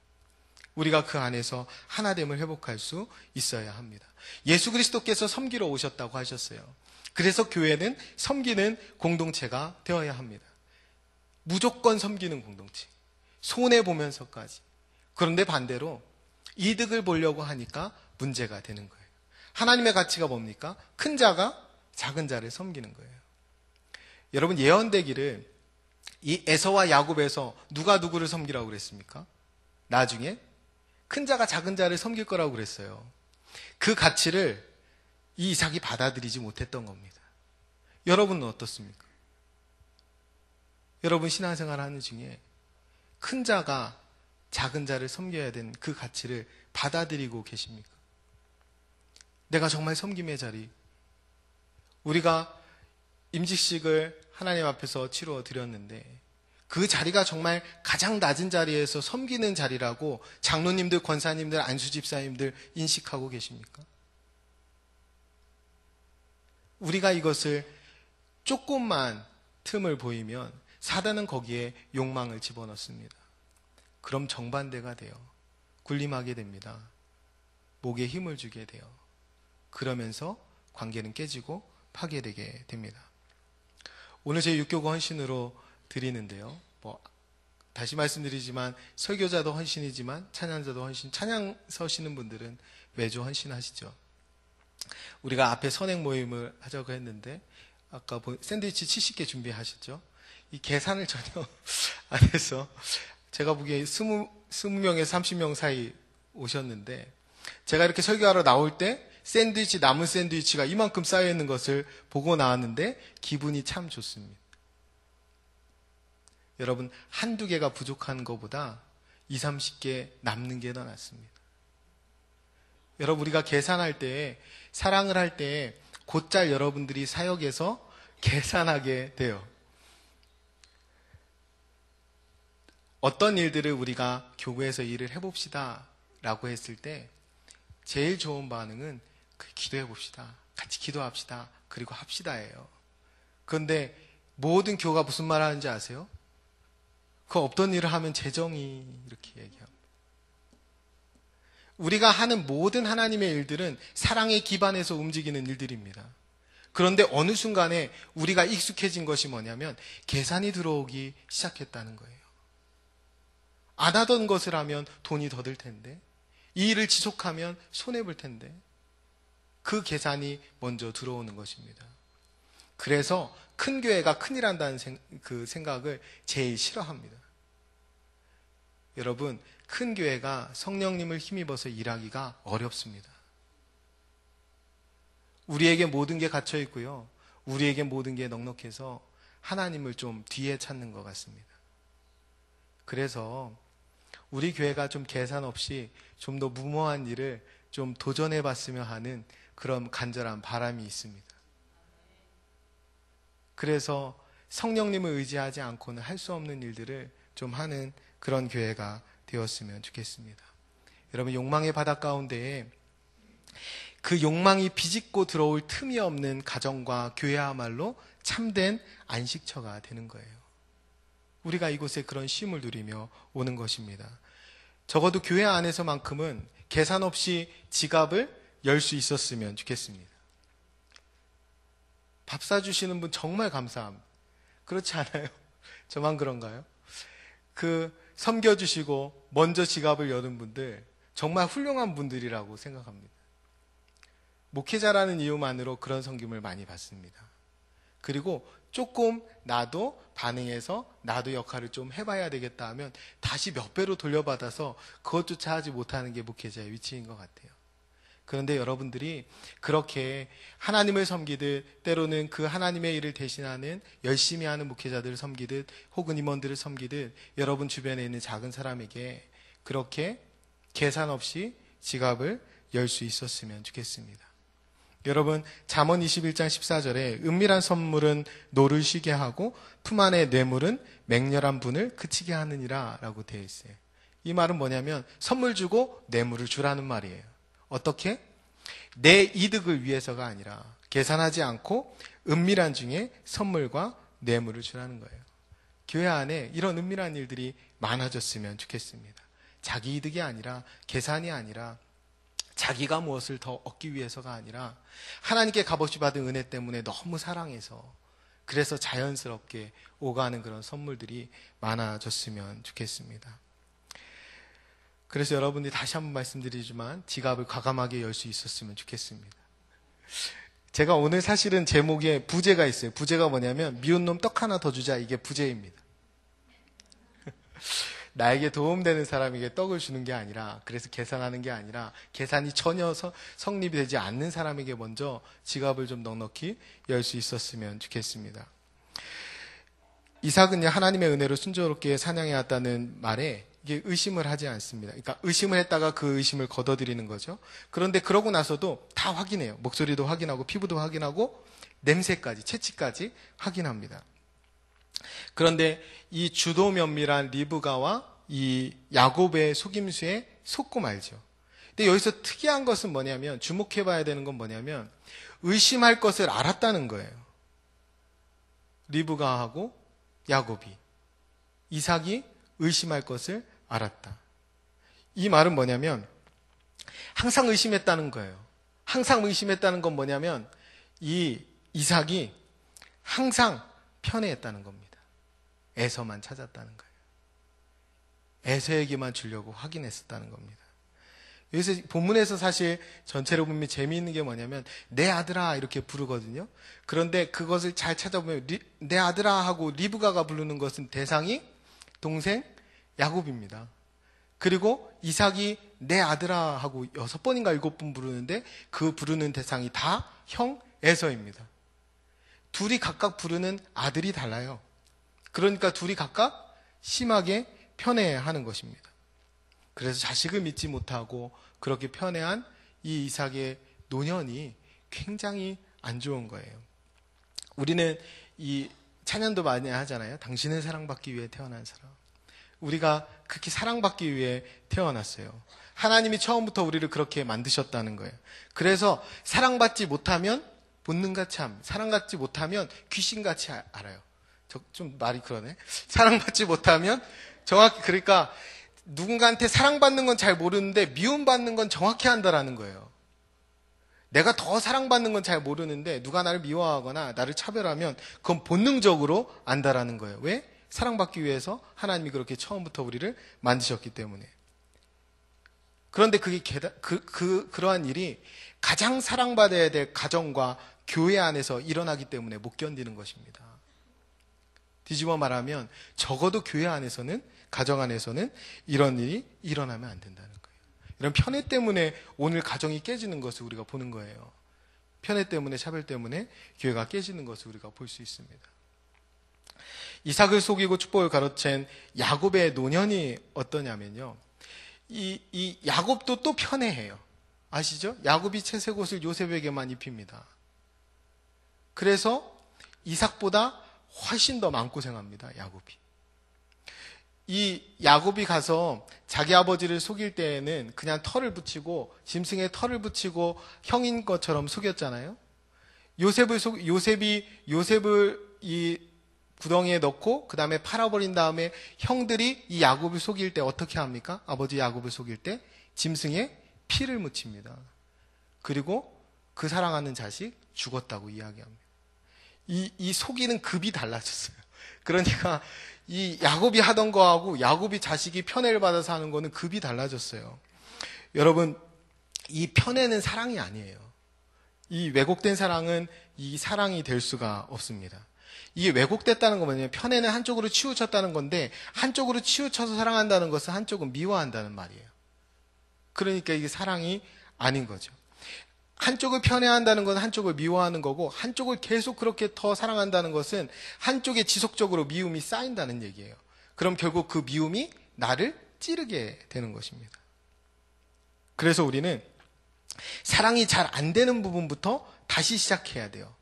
[SPEAKER 3] 우리가 그 안에서 하나됨을 회복할 수 있어야 합니다. 예수 그리스도께서 섬기러 오셨다고 하셨어요. 그래서 교회는 섬기는 공동체가 되어야 합니다. 무조건 섬기는 공동체. 손해보면서까지. 그런데 반대로 이득을 보려고 하니까 문제가 되는 거예요. 하나님의 가치가 뭡니까? 큰 자가 작은 자를 섬기는 거예요. 여러분 예언되기를 이 에서와 야곱에서 누가 누구를 섬기라고 그랬습니까? 나중에 큰 자가 작은 자를 섬길 거라고 그랬어요. 그 가치를 이 이삭이 받아들이지 못했던 겁니다. 여러분은 어떻습니까? 여러분 신앙생활 하는 중에 큰 자가 작은 자를 섬겨야 되는 그 가치를 받아들이고 계십니까? 내가 정말 섬김의 자리, 우리가 임직식을 하나님 앞에서 치루어 드렸는데 그 자리가 정말 가장 낮은 자리에서 섬기는 자리라고 장로님들, 권사님들, 안수집사님들 인식하고 계십니까? 우리가 이것을 조금만 틈을 보이면 사단은 거기에 욕망을 집어넣습니다. 그럼 정반대가 돼요. 군림하게 됩니다. 목에 힘을 주게 돼요. 그러면서 관계는 깨지고 파괴되게 됩니다. 오늘 제 육교구 헌신으로 드리는데요. 다시 말씀드리지만 설교자도 헌신이지만 찬양자도 헌신, 찬양 서시는 분들은 매주 헌신하시죠. 우리가 앞에 선행 모임을 하자고 했는데 아까 샌드위치 70개 준비하셨죠. 이 계산을 전혀 안 해서 제가 보기에 20명에서 30명 사이 오셨는데 제가 이렇게 설교하러 나올 때 샌드위치, 남은 샌드위치가 이만큼 쌓여있는 것을 보고 나왔는데 기분이 참 좋습니다. 여러분, 한두 개가 부족한 것보다 20, 30개 남는 게 더 낫습니다. 여러분, 우리가 계산할 때, 사랑을 할 때 곧잘 여러분들이 사역에서 계산하게 돼요. 어떤 일들을 우리가 교회에서 일을 해봅시다 라고 했을 때 제일 좋은 반응은 기도해 봅시다. 같이 기도합시다. 그리고 합시다예요. 그런데 모든 교가 무슨 말 하는지 아세요? 그 없던 일을 하면 재정이 이렇게 얘기합니다. 우리가 하는 모든 하나님의 일들은 사랑에 기반해서 움직이는 일들입니다. 그런데 어느 순간에 우리가 익숙해진 것이 뭐냐면 계산이 들어오기 시작했다는 거예요. 안 하던 것을 하면 돈이 더 들 텐데, 이 일을 지속하면 손해볼 텐데, 그 계산이 먼저 들어오는 것입니다. 그래서 큰 교회가 큰일 한다는 그 생각을 제일 싫어합니다. 여러분, 큰 교회가 성령님을 힘입어서 일하기가 어렵습니다. 우리에게 모든 게 갇혀 있고요. 우리에게 모든 게 넉넉해서 하나님을 좀 뒤에 찾는 것 같습니다. 그래서 우리 교회가 좀 계산 없이 좀 더 무모한 일을 좀 도전해 봤으면 하는 그런 간절한 바람이 있습니다. 그래서 성령님을 의지하지 않고는 할 수 없는 일들을 좀 하는 그런 교회가 되었으면 좋겠습니다. 여러분, 욕망의 바다 가운데에 그 욕망이 비집고 들어올 틈이 없는 가정과 교회야말로 참된 안식처가 되는 거예요. 우리가 이곳에 그런 쉼을 누리며 오는 것입니다. 적어도 교회 안에서만큼은 계산 없이 지갑을 열 수 있었으면 좋겠습니다. 밥 사주시는 분 정말 감사합니다. 그렇지 않아요? 저만 그런가요? 섬겨주시고 먼저 지갑을 여는 분들 정말 훌륭한 분들이라고 생각합니다. 목회자라는 이유만으로 그런 섬김을 많이 받습니다. 그리고 조금 나도 반응해서 나도 역할을 좀 해봐야 되겠다 하면 다시 몇 배로 돌려받아서 그것조차 하지 못하는 게 목회자의 위치인 것 같아요. 그런데 여러분들이 그렇게 하나님을 섬기듯 때로는 그 하나님의 일을 대신하는 열심히 하는 목회자들을 섬기듯 혹은 임원들을 섬기듯 여러분 주변에 있는 작은 사람에게 그렇게 계산 없이 지갑을 열 수 있었으면 좋겠습니다. 여러분, 잠언 21장 14절에 은밀한 선물은 노를 쉬게 하고 품 안의 뇌물은 맹렬한 분을 그치게 하느니라 라고 되어 있어요. 이 말은 뭐냐면 선물 주고 뇌물을 주라는 말이에요. 어떻게? 내 이득을 위해서가 아니라 계산하지 않고 은밀한 중에 선물과 뇌물을 주라는 거예요. 교회 안에 이런 은밀한 일들이 많아졌으면 좋겠습니다. 자기 이득이 아니라 계산이 아니라 자기가 무엇을 더 얻기 위해서가 아니라 하나님께 값없이 받은 은혜 때문에 너무 사랑해서 그래서 자연스럽게 오가는 그런 선물들이 많아졌으면 좋겠습니다. 그래서 여러분들이 다시 한번 말씀드리지만 지갑을 과감하게 열 수 있었으면 좋겠습니다. 제가 오늘 사실은 제목에 부제가 있어요. 부제가 뭐냐면 미운 놈 떡 하나 더 주자, 이게 부제입니다. 나에게 도움되는 사람에게 떡을 주는 게 아니라, 그래서 계산하는 게 아니라 계산이 전혀 성립이 되지 않는 사람에게 먼저 지갑을 좀 넉넉히 열 수 있었으면 좋겠습니다. 이삭은요, 하나님의 은혜로 순조롭게 사냥해 왔다는 말에 이게 의심을 하지 않습니다. 그러니까 의심을 했다가 그 의심을 걷어들이는 거죠. 그런데 그러고 나서도 다 확인해요. 목소리도 확인하고 피부도 확인하고 냄새까지, 채취까지 확인합니다. 그런데 이 주도 면밀한 리브가와 이 야곱의 속임수에 속고 말죠. 근데 여기서 특이한 것은 뭐냐면, 주목해 봐야 되는 건 뭐냐면 의심할 것을 알았다는 거예요. 리브가하고 야곱이, 이삭이 의심할 것을 알았다. 이 말은 뭐냐면 항상 의심했다는 거예요. 항상 의심했다는 건 뭐냐면 이 이삭이 항상 편애했다는 겁니다. 에서만 찾았다는 거예요. 에서에게만 주려고 확인했었다는 겁니다. 여기서 본문에서 사실 전체로 보면 재미있는 게 뭐냐면 내 아들아 이렇게 부르거든요. 그런데 그것을 잘 찾아보면 내 아들아 하고 리브가가 부르는 것은 대상이 동생 야곱입니다. 그리고 이삭이 내 아들아 하고 6번인가 7번 부르는데 그 부르는 대상이 다 형 에서입니다. 둘이 각각 부르는 아들이 달라요. 그러니까 둘이 각각 심하게 편애하는 것입니다. 그래서 자식을 믿지 못하고 그렇게 편애한 이 이삭의 노년이 굉장히 안 좋은 거예요. 우리는 이 찬양도 많이 하잖아요. 당신은 사랑받기 위해 태어난 사람. 우리가 그렇게 사랑받기 위해 태어났어요. 하나님이 처음부터 우리를 그렇게 만드셨다는 거예요. 그래서 사랑받지 못하면 본능같이 함, 사랑받지 못하면 귀신같이 알아요. 좀 말이 그러네. 사랑받지 못하면 정확히, 그러니까 누군가한테 사랑받는 건 잘 모르는데 미움받는 건 정확히 안다라는 거예요. 내가 더 사랑받는 건 잘 모르는데 누가 나를 미워하거나 나를 차별하면 그건 본능적으로 안다라는 거예요. 왜? 사랑받기 위해서 하나님이 그렇게 처음부터 우리를 만드셨기 때문에. 그런데 그러한 일이 가장 사랑받아야 될 가정과 교회 안에서 일어나기 때문에 못 견디는 것입니다. 뒤집어 말하면 적어도 교회 안에서는, 가정 안에서는 이런 일이 일어나면 안 된다는 거예요. 이런 편애 때문에 오늘 가정이 깨지는 것을 우리가 보는 거예요. 편애 때문에, 차별 때문에 교회가 깨지는 것을 우리가 볼 수 있습니다. 이삭을 속이고 축복을 가로챈 야곱의 노년이 어떠냐면요. 이 야곱도 또 편애해요. 아시죠? 야곱이 채색 옷을 요셉에게만 입힙니다. 그래서 이삭보다 훨씬 더 마음고생합니다. 야곱이. 이 야곱이 가서 자기 아버지를 속일 때에는 그냥 털을 붙이고, 짐승에 털을 붙이고 형인 것처럼 속였잖아요. 요셉이 이 구덩이에 넣고 그 다음에 팔아버린 다음에 형들이 이 야곱을 속일 때 어떻게 합니까? 아버지 야곱을 속일 때 짐승에 피를 묻힙니다. 그리고 그 사랑하는 자식 죽었다고 이야기합니다. 이 속이는 급이 달라졌어요. 그러니까 이 야곱이 하던 거하고 야곱이 자식이 편애를 받아서 하는 거는 급이 달라졌어요. 여러분, 이 편애는 사랑이 아니에요. 이 왜곡된 사랑은 이 사랑이 될 수가 없습니다. 이게 왜곡됐다는 건 뭐냐면 편애는 한쪽으로 치우쳤다는 건데, 한쪽으로 치우쳐서 사랑한다는 것은 한쪽은 미워한다는 말이에요. 그러니까 이게 사랑이 아닌 거죠. 한쪽을 편애한다는 건 한쪽을 미워하는 거고, 한쪽을 계속 그렇게 더 사랑한다는 것은 한쪽에 지속적으로 미움이 쌓인다는 얘기예요. 그럼 결국 그 미움이 나를 찌르게 되는 것입니다. 그래서 우리는 사랑이 잘 안 되는 부분부터 다시 시작해야 돼요.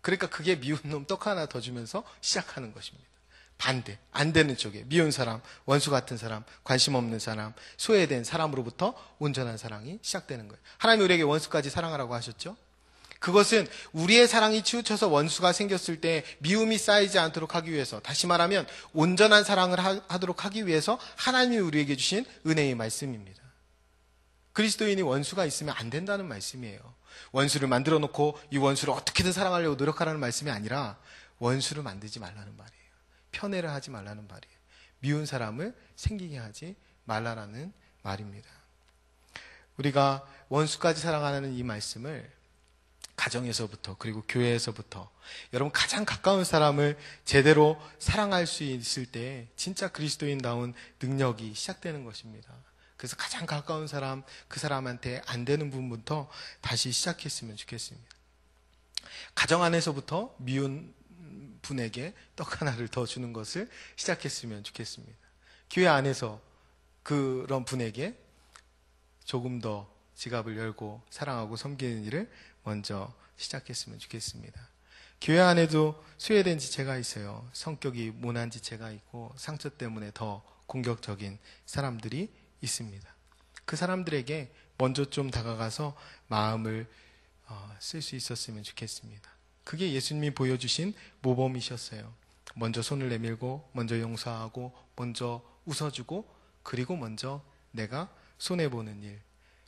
[SPEAKER 3] 그러니까 그게 미운 놈 떡 하나 더 주면서 시작하는 것입니다. 반대, 안 되는 쪽에 미운 사람, 원수 같은 사람, 관심 없는 사람, 소외된 사람으로부터 온전한 사랑이 시작되는 거예요. 하나님이 우리에게 원수까지 사랑하라고 하셨죠? 그것은 우리의 사랑이 치우쳐서 원수가 생겼을 때 미움이 쌓이지 않도록 하기 위해서, 다시 말하면 온전한 사랑을 하도록 하기 위해서 하나님이 우리에게 주신 은혜의 말씀입니다. 그리스도인이 원수가 있으면 안 된다는 말씀이에요. 원수를 만들어 놓고 이 원수를 어떻게든 사랑하려고 노력하라는 말씀이 아니라 원수를 만들지 말라는 말이에요. 편애를 하지 말라는 말이에요. 미운 사람을 생기게 하지 말라라는 말입니다. 우리가 원수까지 사랑하는 이 말씀을 가정에서부터, 그리고 교회에서부터, 여러분 가장 가까운 사람을 제대로 사랑할 수 있을 때 진짜 그리스도인다운 능력이 시작되는 것입니다. 그래서 가장 가까운 사람, 그 사람한테 안 되는 부분부터 다시 시작했으면 좋겠습니다. 가정 안에서부터 미운 분에게 떡 하나를 더 주는 것을 시작했으면 좋겠습니다. 교회 안에서 그런 분에게 조금 더 지갑을 열고 사랑하고 섬기는 일을 먼저 시작했으면 좋겠습니다. 교회 안에도 소외된 지체가 있어요. 성격이 모난 지체가 있고 상처 때문에 더 공격적인 사람들이 있습니다. 그 사람들에게 먼저 좀 다가가서 마음을 쓸 수 있었으면 좋겠습니다. 그게 예수님이 보여주신 모범이셨어요. 먼저 손을 내밀고, 먼저 용서하고, 먼저 웃어주고, 그리고 먼저 내가 손해보는 일.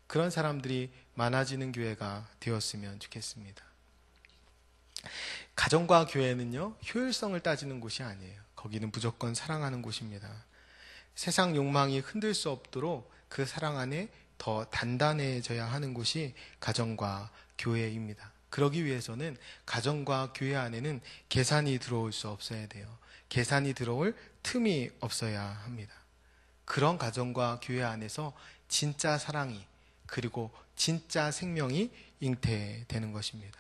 [SPEAKER 3] 그런 사람들이 많아지는 교회가 되었으면 좋겠습니다. 가정과 교회는요, 효율성을 따지는 곳이 아니에요. 거기는 무조건 사랑하는 곳입니다. 세상 욕망이 흔들 수 없도록 그 사랑 안에 더 단단해져야 하는 곳이 가정과 교회입니다. 그러기 위해서는 가정과 교회 안에는 계산이 들어올 수 없어야 돼요. 계산이 들어올 틈이 없어야 합니다. 그런 가정과 교회 안에서 진짜 사랑이 그리고 진짜 생명이 잉태되는 것입니다.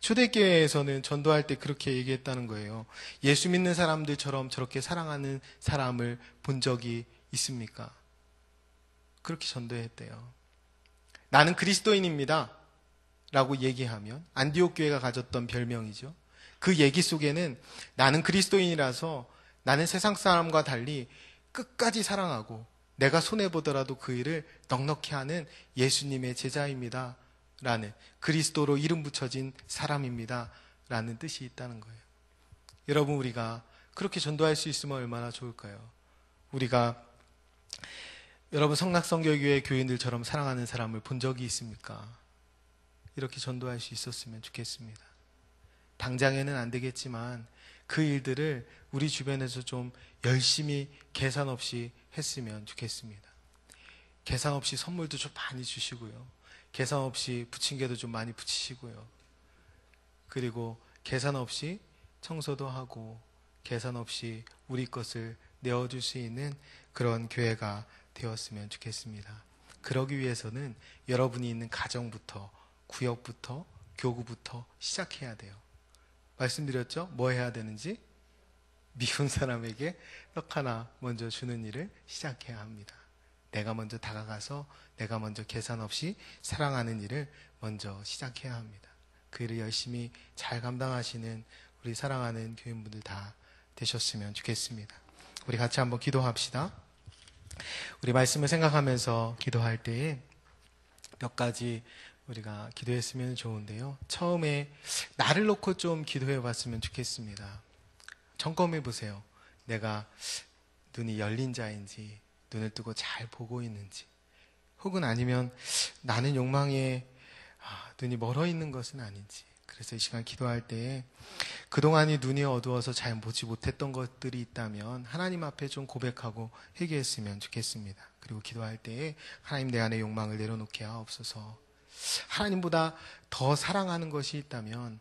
[SPEAKER 3] 초대교회에서는 전도할 때 그렇게 얘기했다는 거예요. 예수 믿는 사람들처럼 저렇게 사랑하는 사람을 본 적이 있습니까? 그렇게 전도했대요. 나는 그리스도인입니다 라고 얘기하면, 안디옥 교회가 가졌던 별명이죠. 그 얘기 속에는 나는 그리스도인이라서 나는 세상 사람과 달리 끝까지 사랑하고 내가 손해보더라도 그 일을 넉넉히 하는 예수님의 제자입니다 라는, 그리스도로 이름 붙여진 사람입니다 라는 뜻이 있다는 거예요. 여러분, 우리가 그렇게 전도할 수 있으면 얼마나 좋을까요? 우리가 여러분 성락성결교회 교인들처럼 사랑하는 사람을 본 적이 있습니까? 이렇게 전도할 수 있었으면 좋겠습니다. 당장에는 안 되겠지만 그 일들을 우리 주변에서 좀 열심히 계산 없이 했으면 좋겠습니다. 계산 없이 선물도 좀 많이 주시고요. 계산 없이 부침개도 좀 많이 부치시고요. 그리고 계산 없이 청소도 하고 계산 없이 우리 것을 내어줄 수 있는 그런 교회가 되었으면 좋겠습니다. 그러기 위해서는 여러분이 있는 가정부터, 구역부터, 교구부터 시작해야 돼요. 말씀드렸죠? 뭐 해야 되는지? 미운 사람에게 떡 하나 먼저 주는 일을 시작해야 합니다. 내가 먼저 다가가서 내가 먼저 계산 없이 사랑하는 일을 먼저 시작해야 합니다. 그 일을 열심히 잘 감당하시는 우리 사랑하는 교인분들 다 되셨으면 좋겠습니다. 우리 같이 한번 기도합시다. 우리 말씀을 생각하면서 기도할 때에 몇 가지 우리가 기도했으면 좋은데요. 처음에 나를 놓고 좀 기도해 봤으면 좋겠습니다. 점검해 보세요. 내가 눈이 열린 자인지, 눈을 뜨고 잘 보고 있는지, 혹은 아니면 나는 욕망에 눈이 멀어 있는 것은 아닌지. 그래서 이 시간 기도할 때에 그동안이 눈이 어두워서 잘 보지 못했던 것들이 있다면 하나님 앞에 좀 고백하고 회개했으면 좋겠습니다. 그리고 기도할 때에 하나님, 내 안에 욕망을 내려놓게 하옵소서. 하나님보다 더 사랑하는 것이 있다면,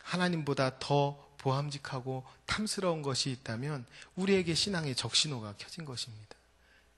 [SPEAKER 3] 하나님보다 더 보함직하고 탐스러운 것이 있다면 우리에게 신앙의 적신호가 켜진 것입니다.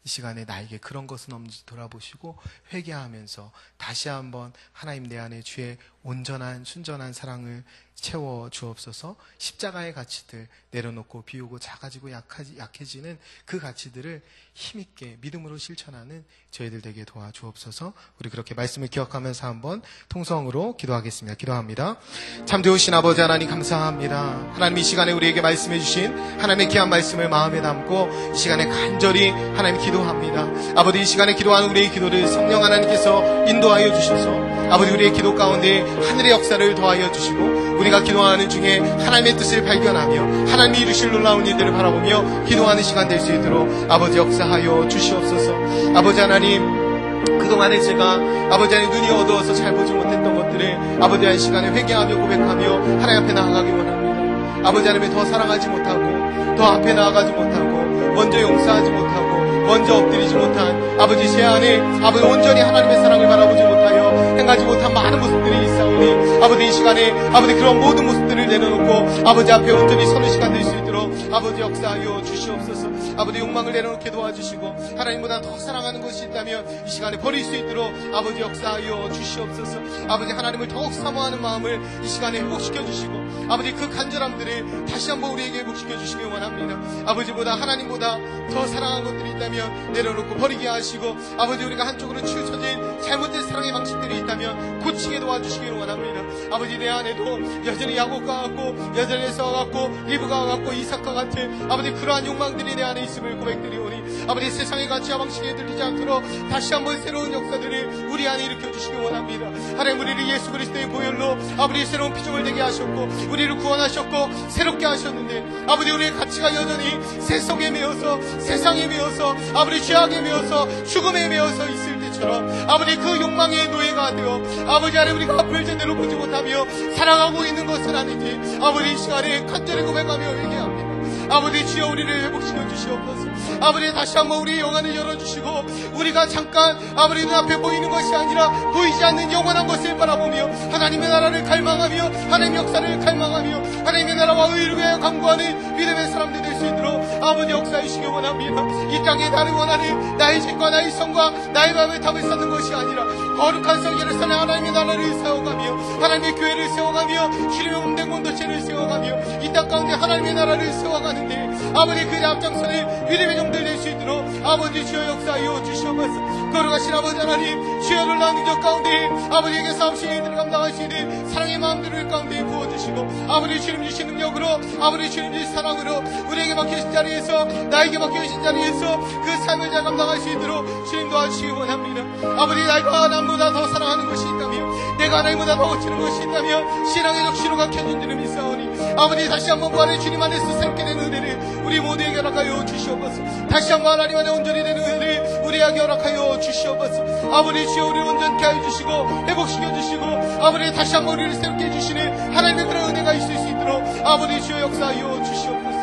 [SPEAKER 3] 이 시간에 나에게 그런 것은 없는지 돌아보시고 회개하면서 다시 한번 하나님, 내 안에 주의 온전한 순전한 사랑을 채워 주옵소서. 십자가의 가치들 내려놓고 비우고 작아지고 약해지는 그 가치들을 힘있게 믿음으로 실천하는 저희들 되게 도와주옵소서. 우리 그렇게 말씀을 기억하면서 한번 통성으로 기도하겠습니다. 기도합니다. 참 좋으신 아버지 하나님, 감사합니다. 하나님, 이 시간에 우리에게 말씀해 주신 하나님의 귀한 말씀을 마음에 담고 이 시간에 간절히 하나님 기도합니다. 아버지, 이 시간에 기도하는 우리의 기도를 성령 하나님께서 인도하여 주셔서 아버지, 우리의 기도 가운데 하늘의 역사를 더하여 주시고 우리가 기도하는 중에 하나님의 뜻을 발견하며 하나님이 이루실 놀라운 일들을 바라보며 기도하는 시간 될 수 있도록 아버지 역사하여 주시옵소서. 아버지 하나님, 그동안에 제가 아버지 하나님 눈이 어두워서 잘 보지 못했던 것들을 아버지 한 시간에 회개하며 고백하며 하나님 앞에 나아가기 원합니다. 아버지 하나님을 더 사랑하지 못하고 더 앞에 나아가지 못하고 먼저 용서하지 못하고 먼저 엎드리지 못한 아버지, 제 안에 아버지 온전히 하나님의 사랑을 바라보지 못하여 행하지 못한 많은 모습들이 있사오니 아버지, 이 시간에 아버지 그런 모든 모습들을 내려놓고 아버지 앞에 온전히 서는 시간 될 수 있도록 아버지 역사하여 주시옵소서. 아버지, 욕망을 내려놓게 도와주시고 하나님보다 더 사랑하는 것이 있다면 이 시간에 버릴 수 있도록 아버지 역사하여 주시옵소서. 아버지, 하나님을 더욱 사모하는 마음을 이 시간에 회복시켜 주시고 아버지 그 간절함들을 다시 한번 우리에게 회복시켜 주시길 원합니다. 아버지보다 하나님보다 더 사랑하는 것들이 있다면 내려놓고 버리게 하시고 아버지, 우리가 한쪽으로 치우쳐진 잘못된 사랑의 방식들이 있다면 고치게 도와주시길 원합니다. 아버지, 내 안에도 여전히 야곱과 같고 여전히 에서와 같고 리브가 같고 이삭과 같은 아버지 그러한 욕망들이 내 안에 있음을 고백드리오니 아버지, 세상의 가치와 방식에 들리지 않도록 다시 한번 새로운 역사들을 우리 안에 일으켜 주시길 원합니다. 하나님, 우리를 예수 그리스도의 보혈로 아버지 새로운 피조물 되게 하셨고 우리를 구원하셨고 새롭게 하셨는데 아버지, 우리의 가치가 여전히 세속에 매여서 세상에 매여서 아버지 죄악에 매여서 죽음에 매여서 있을 때처럼 아버지 그 욕망의 노예가 되어 아버지 안에 우리가 앞을 제대로 보지 못하며 사랑하고 있는 것은 아닌지 아버지 이 시간에 간절히 고백하며 회개합니다.
[SPEAKER 4] 아버지 주여 우리를 회복시켜 주시옵소서. 아버지 다시 한번 우리의 영안을 열어주시고 우리가 잠깐 아버지 눈앞에 보이는 것이 아니라 보이지 않는 영원한 것을 바라보며 하나님의 나라를 갈망하며 하나님의 역사를 갈망하며 하나님의 나라와 의를 위하여 강구하는 믿음의 사람들 될 수 있도록 아버지 역사하시기 원합니다. 이 땅에 나를 원하는 나의 죄과 나의 성과 나의 마음을 답을 쌓는 것이 아니라 거룩한 성 예루살렘 하나님의 나라를 세워가며 하나님의 교회를 세워가며 주님의 몸된 공동체를 세워가며 이 땅 가운데 하나님의 나라를 세워가는데 아버지 그의 앞장서는 믿음의 종들 될 수 있도록 아버지 주여 역사하여 주시옵소서. 거룩하신 아버지 하나님 주여 놀라운 능력 가운데 아버지에게 사업신 일들을 감당할 수 있는 사랑의 마음들을 가운데 부어주시고 아버지 주님 주신 능력으로 아버지 주님 주신 사랑으로 우리에게 맡겨진 자리에서 나에게 맡겨진 자리에서 그 삶을 잘 감당할 수 있도록 주님 도와주시기 원합니다. 아버지 내가 하나님보다 더 사랑하는 것이 있다며 내가 하나님보다 더 거치는 것이 있다며 신앙의 적시로가 켜진 줄을 믿사오니 아버지 다시 한번 부활의 주님 안에서 새롭게 되는 은혜를 우리 모두에게 허락하여 주시옵소서. 다시 한번 하나님 안에 온전히 되는 은혜를 우리에게 허락하여 주시옵소서. 아버지 주여 우리를 온전케 하여 주시고 회복시켜 주시고 아버지 다시 한번 우리를 새롭게 해주시는 하나님의 그런 은혜가 있을 수 있도록 아버지 주여 역사하여 주시옵소서.